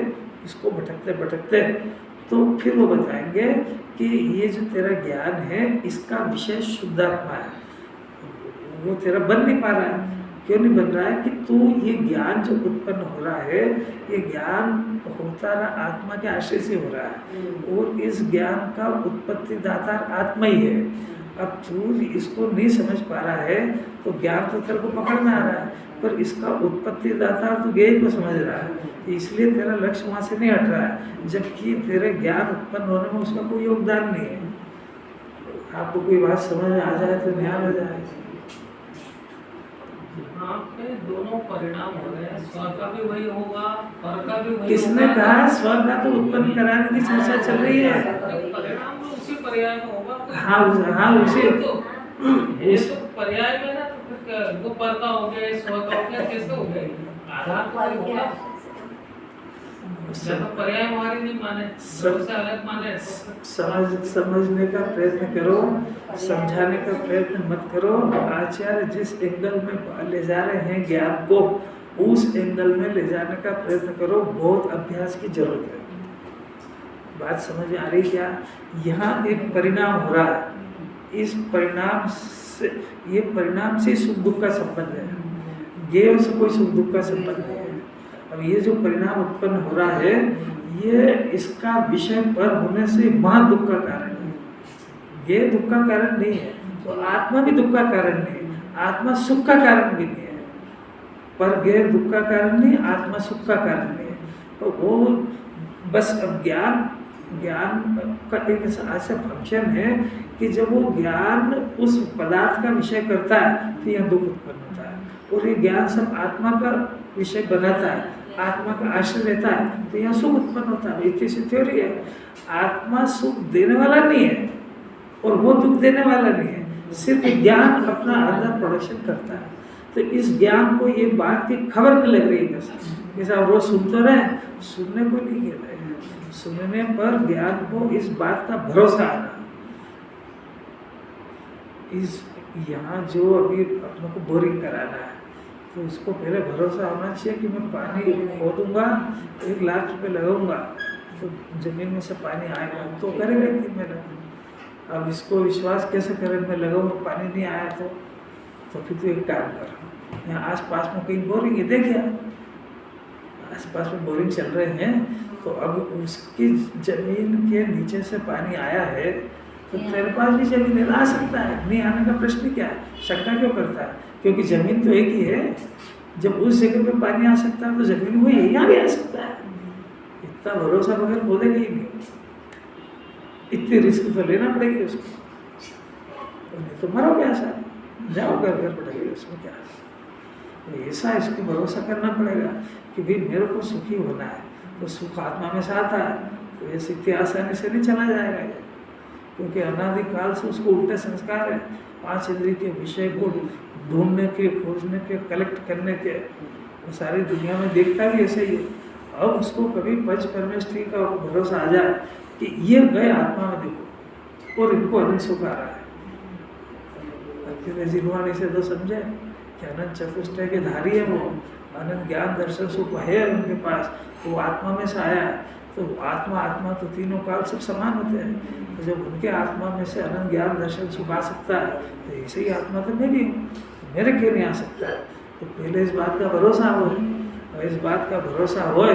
इसको भटकते भटकते तो फिर वो बताएंगे कि ये जो तेरा ज्ञान है इसका विषय शुद्धात्मा है, वो तेरा बन नहीं पा रहा है। क्यों नहीं बन रहा है कि तू ये ज्ञान जो उत्पन्न हो रहा है ये ज्ञान होता रहा आत्मा के आश्रय से हो रहा है और इस ज्ञान का उत्पत्ति दाता आत्मा ही है। अब तू इसको नहीं समझ पा रहा है तो ज्ञान तो तेरे को पकड़ में आ रहा है, पर इसका उत्पत्ति दाता तो ज्ञान को समझ रहा है, इसलिए तेरा लक्ष्य वहाँ से नहीं हट रहा है, जबकि तेरे ज्ञान उत्पन्न होने में उसका कोई योगदान नहीं है। आपको कोई बात समझ में आ जाए तो ध्यान हो जाए। यहाँ पे दोनों परिणाम हो रहे हैं, स्व का भी वही होगा, पर का भी वही किसने होगा। कहा? स्व का तो उत्पन्न कराने की चर्चा चल रही है। परिणाम तो उसी पर्याय में होगा। हाँ उसी ये तो पर्याय में ना, तो फिर वो पर का हो गया, स्व का हो गया, कैसे हो गया? आधार तो वही होगा। जब पर्याय हमारी नहीं माने, सबसे अलग माने, समझने का प्रयत्न करो, समझाने का प्रयत्न मत करो। आचार्य जिस एंगल में ले जा रहे हैं ज्ञान को उस एंगल में ले जाने का प्रयत्न करो। बहुत अभ्यास की जरूरत है। बात समझ में आ रही क्या? यहाँ एक परिणाम हो रहा है, इस परिणाम से ये परिणाम से सुख दुख का संबंध है, ज्ञेय से कोई सुख दुख का संबंध नहीं है। अब ये जो परिणाम उत्पन्न हो रहा है ये इसका विषय पर होने से महा दुख का कारण है। ये दुख का कारण नहीं है तो आत्मा भी दुख का कारण नहीं है, आत्मा सुख का कारण भी नहीं है। पर ये दुख का कारण नहीं, आत्मा सुख का कारण नहीं है। तो वो बस अब ज्ञान का एक ऐसा फंक्शन है कि जब वो ज्ञान उस पदार्थ का विषय करता है तो यह दुख उत्पन्न होता है और ये ज्ञान सब आत्मा का विषय बनाता है आत्मा का आश्रय लेता है तो यहाँ सुख उत्पन्न होता है। इतनी सी थ्योरी है। आत्मा सुख देने वाला नहीं है और वो दुख देने वाला नहीं है, सिर्फ ज्ञान अपना अंदर प्रोडक्शन करता है। तो इस ज्ञान को ये बात की खबर नहीं लग रही है बस, जैसे आप रोज सुन तो रहे, सुनने को नहीं कह रहे, सुनने पर ज्ञान को इस बात का भरोसा आना। इस यहाँ जो अभी अपनों को बोरिंग कराना है तो इसको पहले भरोसा होना चाहिए कि मैं पानी खोदूंगा, 1 लाख रुपए लगाऊंगा तो जमीन में से पानी आएगा, तो करेगा इतनी मेहनत। अब इसको विश्वास कैसे करें, मैं लगाऊँ पानी नहीं आया तो फिर तो एक काम कर, यहाँ आस-पास में कहीं बोरिंग है, देखिए आस-पास में बोरिंग चल रहे हैं, तो अब उसकी जमीन के नीचे से पानी आया है तो तेरे पास भी जमीन आ सकता है, नहीं आने का प्रश्न क्या है, शंका क्यों करता है? क्योंकि जमीन तो एक ही है। जब उस जगह पे पानी आ सकता है तो जमीन वही है, यहाँ भी आ सकता है। इतना भरोसा बगैर बोलेगा ही नहीं, इतनी रिस्क तो लेना पड़ेगी उसको, नहीं तो मरो ऐसा जाओ घर पड़ेगा, उसमें क्या तो ऐसा इसको भरोसा करना पड़ेगा कि भाई मेरे को सुखी होना है, तो सुख आत्मा में से आता है, तो ऐसे इतनी आसानी से नहीं चला जाएगा ये, क्योंकि अनादिकाल से उसको उल्टे संस्कार है, 5 इंद्रिय के विषय को ढूंढने के, खोजने के, कलेक्ट करने के, वो सारी दुनिया में देखता भी ऐसे ही है। अब उसको कभी पंच परमेष्ठी का भरोसा आ जाए कि ये गए आत्मा में देखो और इनको अनंत सुख आ रहा है, जिनवाणी से तो समझे कि अनंत चतुष्टय के धारी है वो, अनंत ज्ञान दर्शन सुख है उनके पास, तो वो आत्मा में से आया है। तो आत्मा तो तीनों काल सब समान होते हैं, तो जब उनके आत्मा में से अनंत ज्ञान दर्शन सुख आ सकता है तो ऐसे ही आत्मा तो मैं भी हूँ, मेरे क्यों नहीं आ सकता? तो पहले इस बात का भरोसा हो, और इस बात का भरोसा हो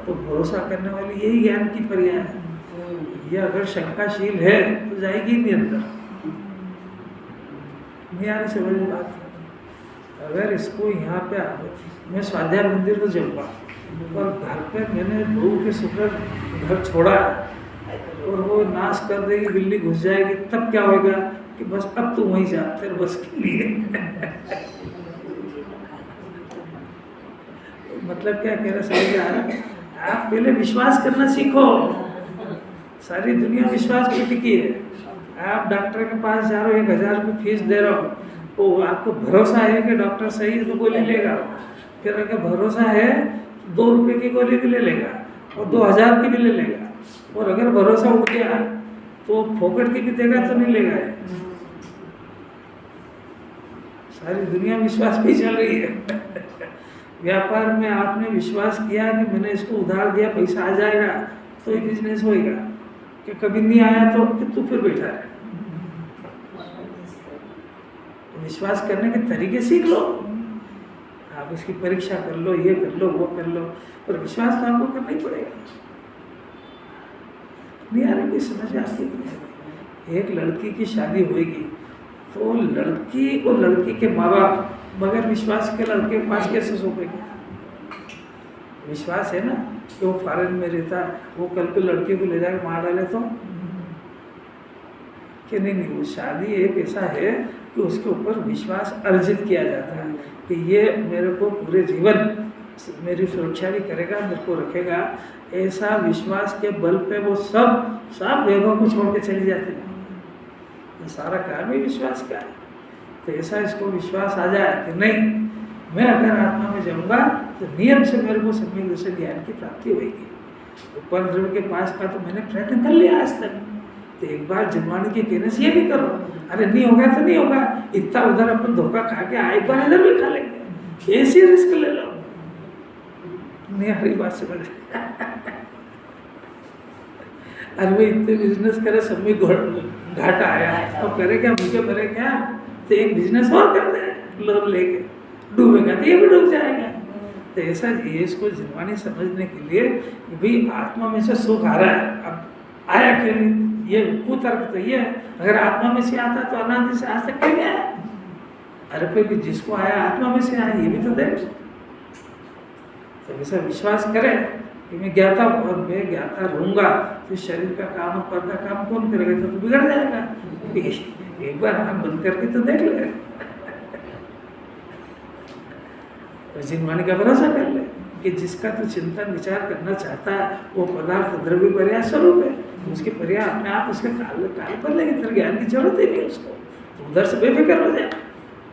तो भरोसा करने वाली यही ज्ञान की पर्याय है। ये अगर शंकाशील है तो जाएगी नहीं अंदर, नहीं आने से बड़ी बात। अगर इसको यहाँ पे मैं स्वाध्याय मंदिर तो जाऊँगा और घर पे मैंने बहू के शुक्र घर छोड़ा और वो नाश कर देगी, बिल्ली घुस जाएगी, तब क्या होगा कि बस अब तो वहीं जा तेरे बस के लिए मतलब क्या कह रहा समझ आ रहा? आप पहले विश्वास करना सीखो। सारी दुनिया विश्वास पे टिकी है। आप डॉक्टर के पास जा रहे हो, 1000 रुपये फीस दे रहे हो, तो आपको भरोसा है कि डॉक्टर सही है तो गोली लेगा, फिर अगर भरोसा है 2 रुपये की गोली भी ले लेगा और 2000 की भी ले लेगा, और अगर भरोसा उठ गया तो फोकट की भी देगा तो नहीं लेगा। सारी दुनिया विश्वास पे चल रही है। व्यापार में आपने विश्वास किया कि मैंने इसको उधार दिया, पैसा आ जाएगा तो ही बिजनेस होएगा, कि कभी नहीं आया तो तू फिर बैठा है। विश्वास करने के तरीके सीख लो, आप इसकी परीक्षा कर लो, ये कर लो, वो कर लो, पर विश्वास तो आपको करना ही पड़ेगा। नहीं आ रही कोई समझ आती है? एक लड़की की शादी होगी तो लड़की और लड़की के माँ बाप बगैर विश्वास के लड़के के पास कैसे सौंपेंगे? विश्वास है ना कि वो फॉरेन में रहता, वो कल को लड़के को ले जाकर मार डाले तो कि नहीं, वो शादी एक ऐसा है कि उसके ऊपर विश्वास अर्जित किया जाता है कि ये मेरे को पूरे जीवन मेरी सुरक्षा भी करेगा, मेरे को रखेगा। ऐसा विश्वास के बल पे वो सब वैभव को छोड़ के चली जाती है। ये सारा काम ही विश्वास का है। तो ऐसा इसको विश्वास आ जाए कि नहीं, मैं अगर आत्मा में जाऊंगा तो नियम से मेरे को सम्यक दर्शन ज्ञान की प्राप्ति होगी। ऊपर ध्रुव के पास का तो मैंने प्रयत्न कर लिया आज तक, तो एक बार जनवाणी के कहने से ये भी करो। अरे नहीं होगा तो नहीं होगा, इतना उधर अपन धोखा खा के आए, एक बार इधर भी खा लेंगे, ऐसी रिस्क ले लो। नहीं हरी बात समझ अरे भाई इतने बिजनेस करे, सब में घाटा आया तो करे क्या, मुझे करे क्या, तो एक बिजनेस और करते हैं लोन लेके, डूबेगा तो ये भी डूब जाएगा। तो ऐसा ये इसको जनवाणी समझने के लिए कि भाई आत्मा में से सुख आ रहा है, अब आया क्यों नहीं, ये कुतर्क तो ये है। अगर आत्मा में से आता तो अनादि से आज तक क्यों गया? अरे फिर जिसको आया आत्मा में से आया, ये भी तो देख। तो ऐसा विश्वास करे कि मैं ज्ञाता हूँ और मैं ज्ञाता रहूँगा, तो शरीर का काम और पर का काम कौन करेगा? तो बिगड़ जाएगा। एक बार आँख बंद करके तो देख ले, तो जिनवाणी का भरोसा कर ले। कि जिसका तो चिंतन विचार करना चाहता है वो पदार्थ द्रव्य पर्याय स्वरूप है, उसके पर्याय अपने आप उसके काल पर लगे, तेरे ज्ञान की जरूरत ही नहीं उसको, तो उधर से बेफिक्र हो जाए।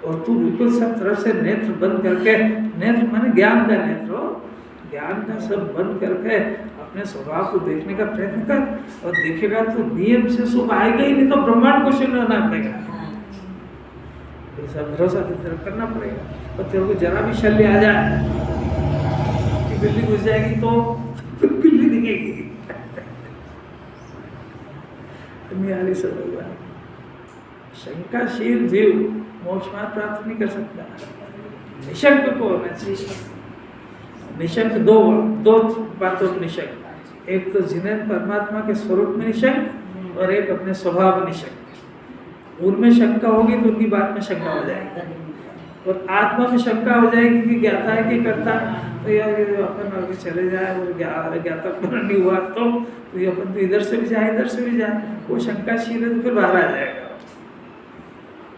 और तू बिल्कुल सब तरफ से नेत्र बंद करके, नेत्र माने ज्ञान का नेत्र हो, ज्ञान का सब बंद करके अपने स्वभाव को देखने का प्रयत्न कर, और देखेगा तो नियम से सुख आएगा ही, नहीं तो ब्रह्मांड को शून्य होना पड़ेगा। ये सब भरोसा तेरे करना पड़ेगा। और तेरे को जरा भी शल्य आ जाए कि बिल्ली घुस जाएगी तो बिल्ली दिखेगी निहारी समझ। शंकाशील जीव मोक्ष मार्ग प्राप्त नहीं कर सकता। निशंक को होना चाहिए। निशंक दो बातों में निशंक, एक तो जिन्हें परमात्मा के स्वरूप में निशंक और एक अपने स्वभाव में निशंक। उनमें शंका होगी तो उनकी बात में शंका हो जाएगी, और आत्मा में शंका हो जाएगी कि ज्ञाता है कि करता, तो यार अपन आगे चले जाए और ज्ञाता पूर्ण नहीं हुआ तो ये अपन तो इधर से भी जाए इधर से भी जाए, वो शंकाशील है तो फिर बाहर आ जाएगा।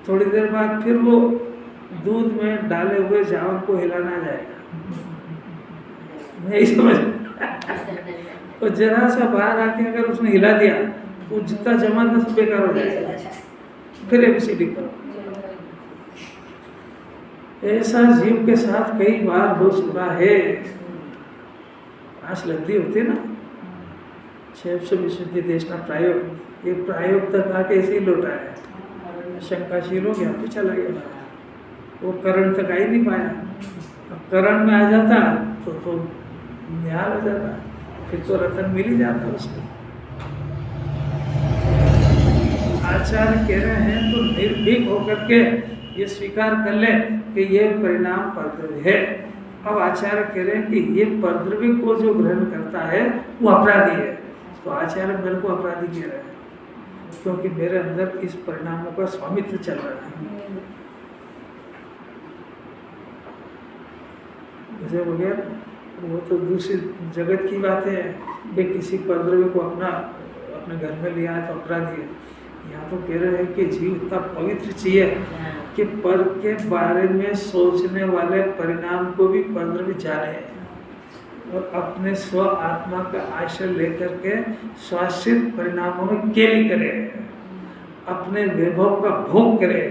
थोड़ी देर बाद फिर वो दूध में डाले हुए चावल को हिलाना जाएगा, नहीं समझ। तो जरा सा बाहर आके अगर उसने हिला दिया तो जितना जमा था सब बेकार हो जाएगा। फिर एबीसीडी करो। ऐसा जीव के साथ कई बार हो चुका है। आज लब्धि होती है ना, 600 विशुद्धि देशना प्रायोग, ये प्रायोग तक आके ऐसे ही लौटा है। शंकाशील हो गया तो चला गया, वो करण तक आ ही नहीं पाया। अब करण में आ जाता तो निहाल हो जाता, फिर तो रतन मिल ही जाता उसको। आचार्य कह रहे हैं तो निर्भीक होकर के ये स्वीकार कर ले कि ये परिणाम परद्रव्य है। अब आचार्य कह रहे हैं कि ये परद्रव्य को जो ग्रहण करता है वो अपराधी है। तो आचार्य मेरे को अपराधी कह रहे हैं क्योंकि मेरे अंदर इस परिणामों का स्वामित्व चल रहा है। जैसे हो गया, वो तो दूसरी जगत की बात है कि किसी परद्रव्य को अपने घर में लिया है तो अपराधी है। यहाँ तो कह रहे हैं कि जीव इतना पवित्र चाहिए कि पर के बारे में सोचने वाले परिणाम को भी परद्रव्य जाने और अपने स्व आत्मा का आश्रय लेकर के स्वाश्रित परिणामों में केली करे, अपने वैभव का भोग करे,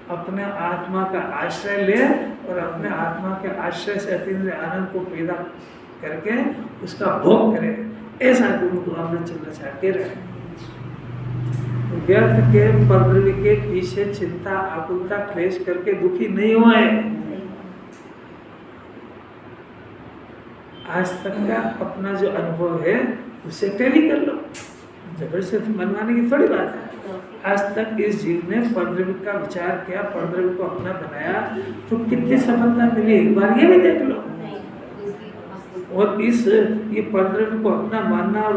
अपने आत्मा का आश्रय ले और अपने आत्मा के आश्रय से अतीन्द्रिय आनंद को पैदा करके उसका भोग करे। ऐसा गुरु को रामचंद्र चाहते रहे। व्यर्थ के परद्रव्य के पीछे चिंता आकुलता क्लेश करके दुखी नहीं हुए। आज तक का अपना जो अनुभव है उसे टैली कर लो, जबरदस्ती मनवाने की थोड़ी बात है। आज तक इस जीव ने परद्रव्य का विचार किया, परद्रव्य को अपना बनाया तो कितनी सफलता मिली, एक बार ये भी देख लो। और ये परद्रव्य को अपना मानना और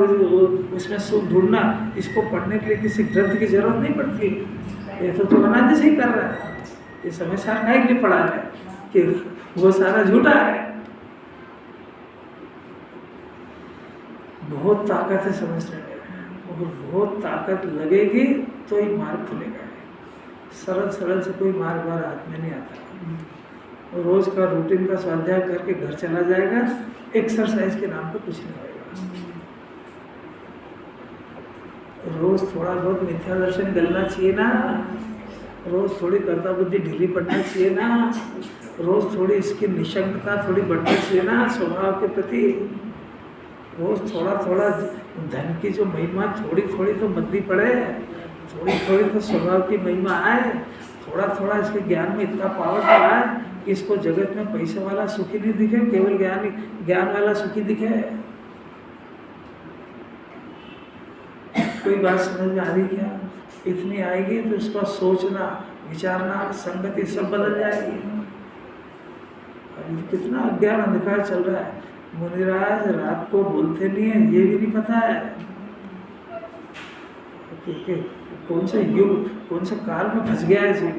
उसमें सुख ढूंढना, इसको पढ़ने के लिए किसी ग्रंथ की जरूरत नहीं पड़ती। ये तो अनादि से ही कर रहा है। ये समय सारा के लिए पढ़ा है कि वो सारा झूठा है। बहुत ताकत है समझने में, और बहुत ताकत लगेगी तो ही मार्ग खुलेगा। सरल सरल से कोई मार्ग बार हाथ में नहीं आता। रोज का रूटीन का स्वाध्याय करके घर चला जाएगा, एक्सरसाइज के नाम पे कुछ नहीं होगा। रोज थोड़ा बहुत मिथ्या दर्शन गलना चाहिए ना, रोज थोड़ी कर्ता बुद्धि ढीली पड़ना चाहिए ना, रोज थोड़ी इसकी निशंकता थोड़ी बढ़नी चाहिए ना स्वभाव के प्रति। रोज थोड़ा थोड़ा धन की जो महिमा थोड़ी थोड़ी तो मद्दी पड़े, थोड़ी थोड़ी तो स्वभाव की महिमा आए, थोड़ा थोड़ा इसके ज्ञान में इतना पावर तो आए कि इसको जगत में पैसे वाला सुखी नहीं दिखे, केवल ज्ञान वाला सुखी दिखे। कोई बात समझ में आ रही क्या? इतनी आएगी तो इसका सोचना विचारना संगति सब बदल जाएगी। कितना अज्ञान अंधकार चल रहा है। मुनिराज रात को बोलते नहीं है, ये भी नहीं पता है कि कौन से युग कौन से काल में फंस गया है जी,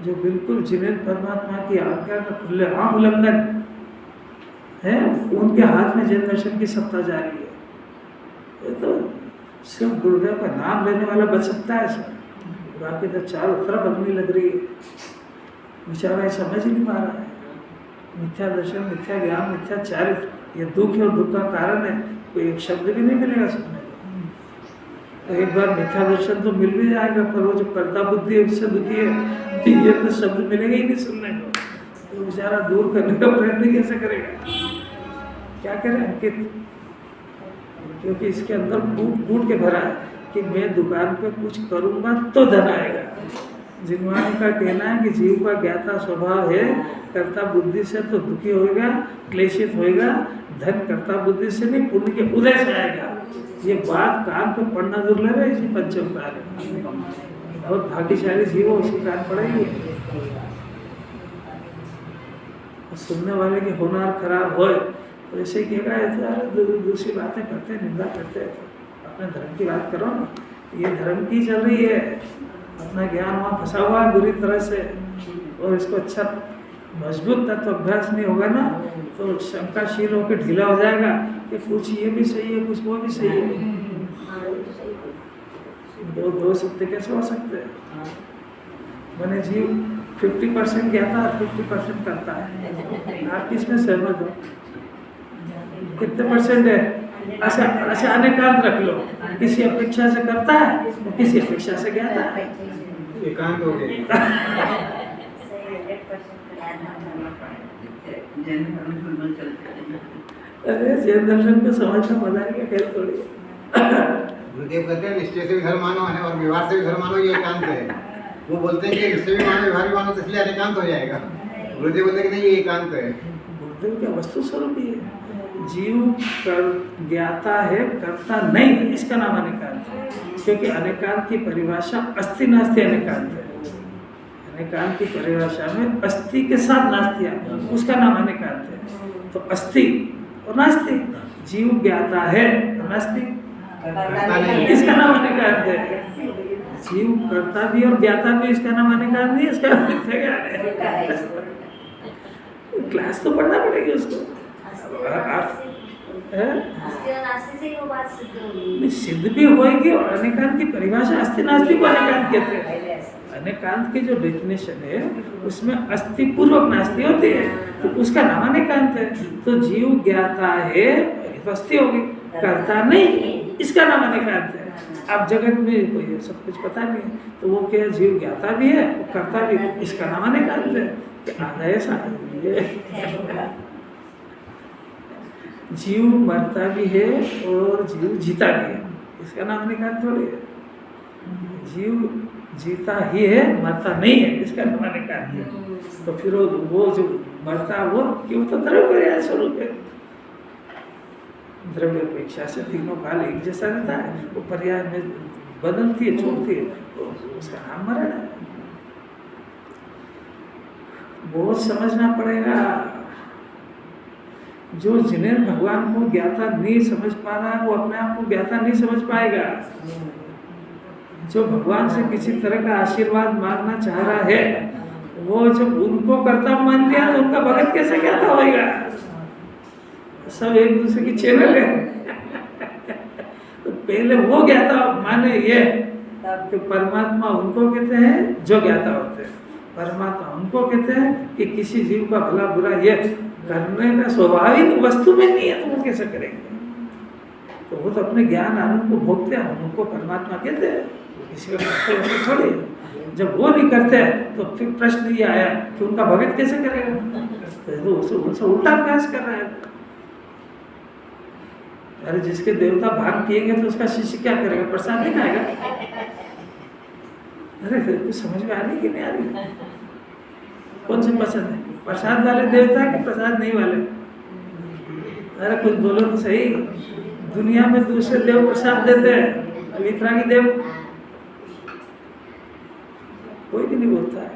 जो बिल्कुल जिन्हें परमात्मा की आज्ञा का खुलेआम उल्लंघन है, उनके हाथ में जन दर्शन की सत्ता जा रही है। ये तो सिर्फ गुरुदेव का नाम लेने वाला बच सकता है सर, बाकी तो चारों तरफ अग्नि लग रही है। बेचारा समझ ही नहीं पा रहा है। मिथ्या दर्शन, मिथ्या ज्ञान, मिथ्या चारित्र, ये दुख और दुख का कारण है। कोई एक शब्द भी नहीं मिलेगा सुनने को। एक बार मिथ्या दर्शन तो मिल भी जाएगा, पर वो जो कर्ता बुद्धि है उससे दुखी है, ये तो शब्द मिलेगा ही नहीं सुनने को। तो बेचारा दूर करने का प्रयत्न कैसे करेगा? क्या करें अंकित? क्योंकि इसके अंदर कूट के भरा है कि मैं दुकान पे कुछ करूँगा तो धन आएगा। जिनवाणी का कहना है कि जीव का ज्ञाता स्वभाव है, कर्ता बुद्धि से तो दुखी होएगा, क्लेशित होएगा, धन कर्ता बुद्धि से नहीं पुण्य के उदय से आएगा। ये बात कान पे पढ़ना दुर्लभ है इसी पंचम काल में। बहुत भाग्यशाली जीव हो उसकी कान पड़ेगी। सुनने वाले की होनार खराब हो तो ऐसे कहेगा यार दूसरी बातें करते हैं, निंदा करते हैं, तो अपने धर्म की बात करो ना। ये धर्म की चल रही है, अपना ज्ञान वहाँ फंसा हुआ है बुरी तरह से, और इसको अच्छा मजबूत तत्व अभ्यास नहीं होगा ना तो शंकाशील होकर ढीला हो जाएगा कि कुछ ये भी सही है, कुछ वो भी सही है। दो सत्य कैसे हो सकते हैं? मैंने जीव 50% ज्ञाता और 50% करता है। आप किसमें सहमत हो? कितने परसेंट है? अच्छा अनेकांत रख लो, किसी अपेक्षा से करता है, किसी अपेक्षा से ज्ञाता है। एकांत हो गया। अरे जैन दर्शन को समझना मजा आएगा, खेल थोड़ी। गुरुदेव कहते हैं निश्चय से भी धर्म मानो है और व्यवहार से भी धर्म मानो, ये एकांत है। वो बोलते हैं कि निश्चय भी मानो व्यवहार भी मानो तो इसलिए अनेकांत हो जाएगा। गुरुदेव बोलते हैं कि नहीं ये एकांत है। गुरुदेव क्या वस्तु स्वरूप ही है। जीव कर ज्ञाता है, करता नहीं, इसका नाम अनेकांत है। क्योंकि अनेकांत की परिभाषा अस्थि नास्ति अनेकांत है। अनेकांत की परिभाषा में अस्थि के साथ नास्ति है, उसका नाम अनेकांत है। तो अस्थि और नास्ति, जीव ज्ञाता है, नास्ति इसका नाम अनेकांत है। जीव करता भी और ज्ञाता भी, इसका नाम अनेकांत नहीं, इसका मिथ्या ज्ञान है। क्लास तो पढ़ना पड़ेगी उसको। सिद्ध भी होगी और अनेकांत की परिभाषा अस्थि नास्ति को अनेकांत कहते हैं। अनेकांत की जो डेफिनेशन है उसमें अस्थि पूर्वक नास्ति होती है, तो उसका नाम अनेकांत है। तो जीव ज्ञाता है, अस्थि होगी, करता नहीं, इसका नाम अनेकांत है। अब जगत में कोई सब कुछ पता नहीं है तो वो क्या, जीव ज्ञाता भी है, करता भी, इसका नाम अनेकांत है। ऐसा जीव मरता भी है और जीव जीता भी है, इसका नाम अनेकांत थोड़ी है। जीव जीता ही है, मरता नहीं है, इसका नाम अनेकांत है। तो फिर वो जो मरता वो क्यों, तो द्रव्य स्वरूप है। द्रव्य अपेक्षा से तीनों काल एक जैसा रहता है, वो पर्याय में बदलती है, छोड़ती है, तो उसका नाम मरण है। बहुत समझना पड़ेगा। जो जिन्हें भगवान को ज्ञाता नहीं समझ पा रहा है वो अपने आप को ज्ञाता नहीं समझ पाएगा। जो भगवान से किसी तरह का आशीर्वाद मांगना चाह रहा है वो जब उनको कर्ता मान लिया तो उनका भगत कैसे ज्ञाता होगा? सब एक दूसरे की चैनल है। तो पहले वो ज्ञाता माने ये कि परमात्मा उनको कहते हैं जो ज्ञाता होते हैं, परमात्मा उनको कहते हैं कि किसी जीव का भला बुरा ये करने का स्वभाव ही वस्तु में नहीं है, तो वो कैसे करेंगे? तो वो तो अपने ज्ञान आनंद को भोगते हैं, उनको परमात्मा कहते हैं, किसी का थोड़ी। जब वो नहीं करते तो फिर प्रश्न ये आया कि उनका भगत कैसे करेगा? तो उनसे उल्टा अभ्यास कर रहा है। अरे जिसके देवता भांग पिएंगे तो उसका शिष्य क्या करेगा? प्रसाद नहीं खाएगा? अरे कुछ समझ में आ रही कि नहीं आ रही? कौन से पसंद है, प्रसाद वाले देवता कि प्रसाद नहीं वाले? अरे कुछ बोलो तो सही। दुनिया में दूसरे देव प्रसाद देते हैं, वितरागी देव कोई भी नहीं बोलता है,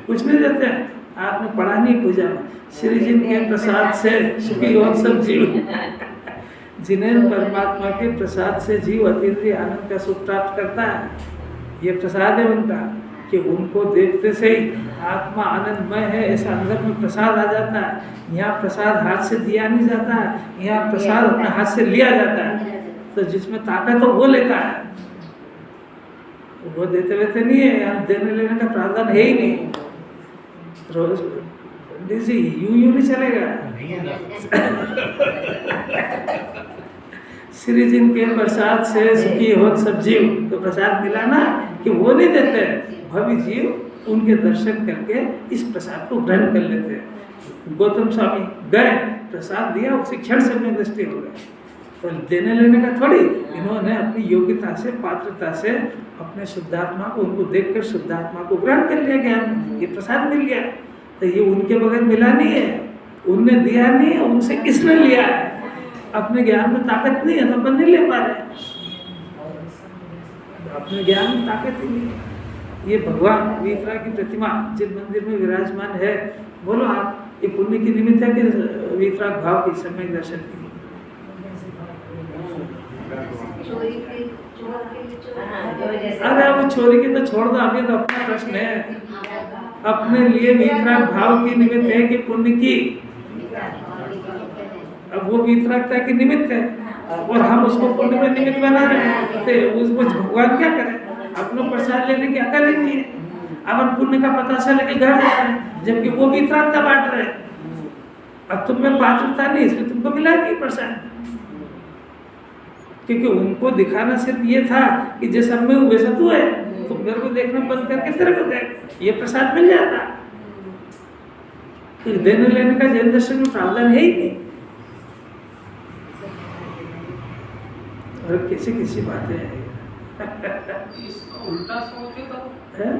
कुछ नहीं देते हैं। आपने पढ़ा नहीं पूजा में, श्री जी के प्रसाद से सुखी और सब जीव। जिन्हें परमात्मा के प्रसाद से जीव अतीन्द्रिय आनंद का सुख प्राप्त करता है, ये प्रसाद है उनका कि उनको देखते से ही आत्मा आनंदमय है ऐसा अंदर में प्रसाद आ जाता है। यहाँ प्रसाद हाथ से दिया नहीं जाता है, यहाँ प्रसाद अपने हाथ से लिया जाता है। तो जिसमें ताकत हो वो लेता है, वो देते वेते नहीं है, यहाँ देने लेने का प्रावधान है ही नहीं। रोज पंडित जी यूं नहीं चलेगा। नहीं है ना। श्री जिनके प्रसाद से सुखी होत सब जीव, तो प्रसाद मिला ना कि वो नहीं देते, भवि जीव उनके दर्शन करके इस प्रसाद को ग्रहण कर लेते हैं। गौतम स्वामी गए, प्रसाद दिया, उसी क्षण से में दृष्टि हो गए। तो देने लेने का थोड़ी, इन्होंने अपनी योग्यता से, पात्रता से अपने शुद्धात्मा को, उनको देखकर शुद्धात्मा को ग्रहण कर लिया ज्ञान, ये प्रसाद मिल गया। तो ये उनके बगैर मिला नहीं है, उनने दिया नहीं है, उनसे किसने लिया है। अपने ज्ञान में ताकत नहीं है तो अपन नहीं ले पा रहे, अपने ज्ञान में ताकत ही नहीं है। ये भगवान वीतरा की प्रतिमा जिन मंदिर में विराजमान है, बोलो आप, ये पुण्य की निमित्त है कि वीतरा भाव की सम्यक दर्शन की? अरे अब चोरी की तो छोड़ दो, अभी तो अपना प्रश्न है। अपने लिए वीतरा भाव की निमित्त है कि पुण्य की? अब वो वीतरागता की निमित्त है और हम उसको पुण्य में निमित्त बना रहे हैं, तो उसको भगवान क्या करें? अपना प्रसाद लेने की अकल ही नहीं है। अब हम पुण्य का पता से लेके घर जा रहे हैं, जबकि वो वीतरागता बांट रहे हैं। अब तुम में पात्रता नहीं, इसलिए तुमको मिला नहीं प्रसाद, क्योंकि उनको दिखाना सिर्फ ये था कि जैसा मैं हूँ वैसा तू है, तो मेरे को देखना बंद करके तेरे को देख, ये प्रसाद मिल जाता। तो देने लेने का जैन दर्शन में प्रावधान है ही नहीं। और किसी बातें हैं। इसका उल्टा सोचे तो हैं?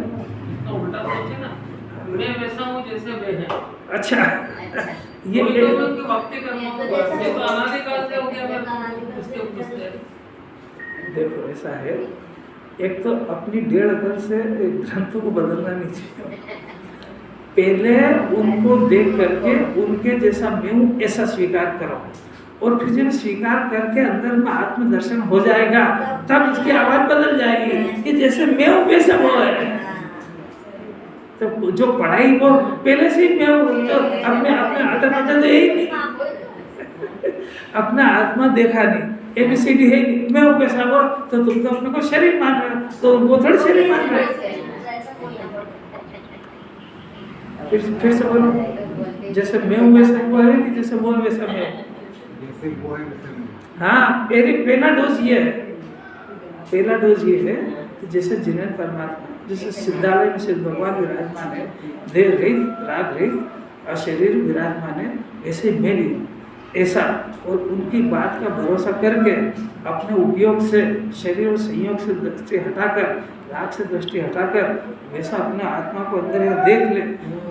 इसका उल्टा सोचे ना, मैं वैसा हूँ जैसे वे है। अच्छा, ये कोई तो मैं उनकी भक्ति कर रहा हूँ, ये तो अनादिकाल से हो गया, मैं उसके ऊपर देखो ऐसा है, एक तो अपनी 1.5 अकल से ग्रंथों को बदलना नहीं चाहिए। पहले उनको देख करके उनके जैसा मैं हूँ ऐसा स्वीकार करो, और फिर जब स्वीकार करके अंदर में आत्मदर्शन हो जाएगा, तब इसकी आवाज बदल जाएगी कि जैसे मैं हूँ वैसा वो है। तो जो पढ़ाई वो पहले से ही मैं हूँ, तो अपने आत्मा तो यही नहीं, अपना आत्मा देखा नहीं, ABCD है नहीं, मैं हूँ वैसा वो, तो तुम तो अपने को शरीर मान रहे हो, तो वो थोड़ी शरीर मान रहे हो। फिर से बोलो, जैसे मैं हूँ वैसा वो है नहीं, जैसे वो है वैसा मैं हूँ। जैसे वो है वैसे नहीं। हाँ, पहला डोज ये है, पहला डोज ये है कि जैसे जिन्हें परमात्मा, जैसे सिद्धालय में सिद्ध भगवान विराजमान है, देह रहित, राग रहित, अशरीर विराजमान है, ऐसे मैं भी ऐसा, और उनकी बात का भरोसा करके अपने उपयोग से, शरीर और संयोग से दृष्टि हटाकर, राग से दृष्टि हटाकर वैसा अपने आत्मा को अंदर यहाँ देख ले,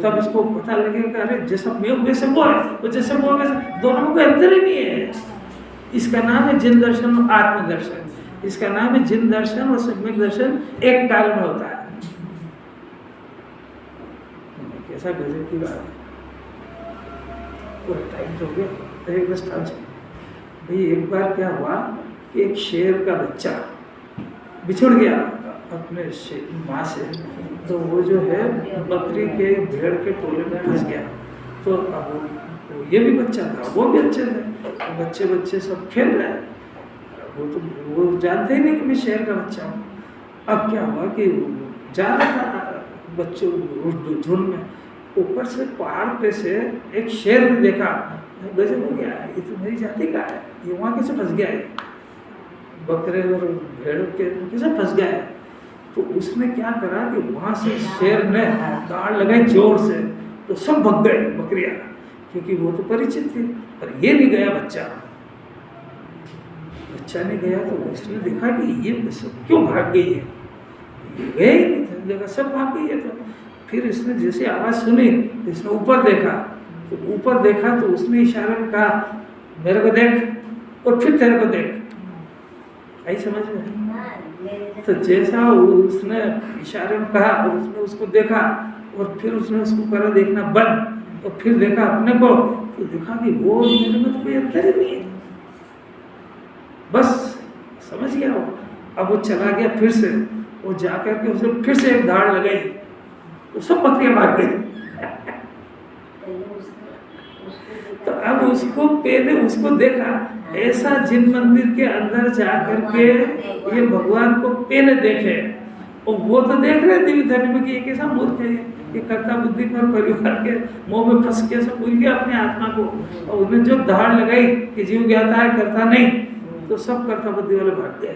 तब इसको पता लगेगा अरे जैसा मैं वैसे वो है, और जैसे वो वैसे, दोनों में कोई अंतर ही नहीं है। इसका नाम है जिन दर्शन और आत्मदर्शन, इसका नाम है जिन दर्शन और सम्यक दर्शन एक काल में होता है। कैसा गजब की बात है। पूरा टाइम तो हो गया, एक बस भाई एक बार क्या हुआ कि एक शेर का बच्चा बिछुड़ गया अपने माँ से, तो वो जो है बकरी के भेड़ के टोले में फंस गया। तो अब ये भी बच्चा था, वो भी अच्छे थे, तो बच्चे सब खेल रहे हैं, वो जानते ही नहीं कि मैं शेर का बच्चा हूँ। अब क्या हुआ कि जा रहा था बच्चों झुंड में, ऊपर से पहाड़ पे से एक शेर ने देखा, गजब हो गया, ये तो मेरी जाति का है, ये वहाँ कैसे फंस गया है, बकरे और भेड़ों के कैसे फंस गया है। तो उसने क्या करा कि वहाँ से शेर ने दाड़ लगाई जोर से, तो सब भग गए बकरियाँ, क्योंकि वो तो परिचित थी, पर ये नहीं गया बच्चा नहीं गया। तो उसने देखा कि ये सब क्यों भाग गई है, ये गए ही नहीं थे, देखा सब भाग गई है। तो फिर इसने जैसे आवाज़ सुनी, इसने ऊपर देखा, तो उसने इशारे में कहा मेरे को देख, और फिर तेरे को देख, आई समझ में। तो जैसा उसने इशारे में कहा, और उसने उसको देखा, और फिर उसने उसको करा देखना बंद, और फिर देखा अपने को, तो देखा कि वो मेरे में तो कोई अंतर ही नहीं है, बस समझ गया वो। अब वो चला गया फिर से, वो जाकर के उसने फिर से एक धाड़ लगाई, तो सब बकरियां भाग गई। तो अब उसको पहले उसको देखा, ऐसा जिन मंदिर के अंदर जाकर के ये भगवान को पहले देखे, और वो तो देख रहे दिव्य धर्म में कि ये कैसा मूर्ख है, ये कर्ता बुद्धि पर परिवार के मोह में फंस के सब भूल गया अपने आत्मा को, और उन्हें जो दहाड़ लगाई कि जीव ज्ञाता है करता नहीं, तो सब कर्ता बुद्धि वाले भाग गए,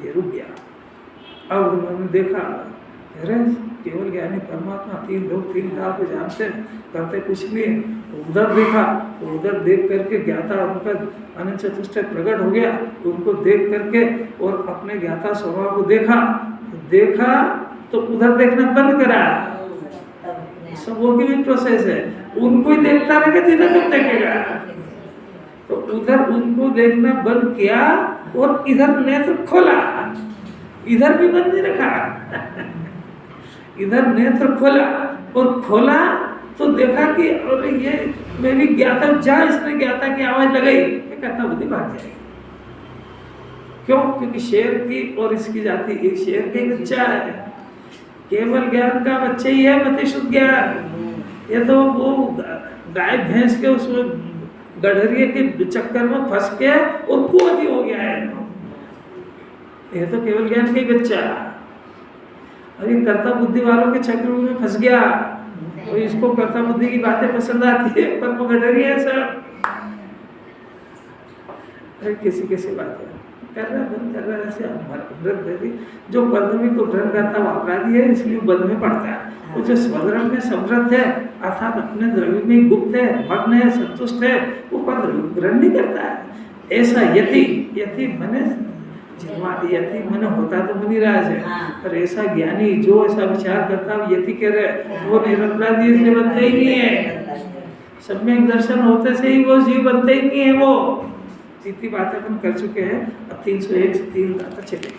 ये रुक गया। अब उन्होंने देखा अरे केवल ज्ञानी परमात्मा तीन लोग तीन काल को जानते हैं, करते कुछ नहीं है। उधर देखा, उधर देख करके ज्ञाता उनका अनंत चतुष्टय प्रकट हो गया, उनको देख करके और अपने ज्ञाता स्वभाव को देखा तो उधर देखना बंद करा। सब वो की भी प्रोसेस है, उनको ही देखता रहेगा तो इधर कब देखेगा, तो उधर उनको देखना बंद किया और इधर नेत्र खोला, इधर भी बंद नहीं रखा इधर नेत्र खोला, और खोला तो देखा कि अरे ये मैं भी ज्ञाता, जहाँ इसने ज्ञाता की आवाज लगाई ये कर्ता बुद्धि भाग जाएगी। क्यों? क्योंकि शेर की और इसकी जाति एक, शेर का एक बच्चा है, केवल ज्ञान का बच्चा ही है मति शुद्ध ज्ञान। ये तो वो गाय भैंस के उसमें गडरिये के चक्कर में फंस के और कुआती हो गया है, ये तो केवल ज्ञान का ही बच्चा। अरे कर्ता बुद्धि वालों के चक्र में फंस गया, और इसको कर्ता बुद्धि की बातें पसंद आती है पर वो गडरिये है सब। अरे कैसी बात है, कर रहा बंद कर रहा है ऐसे। जो पद में तो ड्रन करता वो अपराधी है, इसलिए बंद में पड़ता है। वो जो स्वधर्म में समृद्ध है अर्थात अपने द्रव्य में गुप्त है, मग्न है, संतुष्ट है, वो पद ग्रहण नहीं करता है। ऐसा यति मने यति मन होता तो मुनिराज है, पर ऐसा ज्ञानी जो ऐसा विचार करता है यति कह रहे वो निरपराधी, इसलिए बनते ही नहीं है। सम्यक दर्शन होते से ही वो जीव बनते ही नहीं है। वो इतनी बातें अपन कर चुके हैं, अब 301 से 3 चले।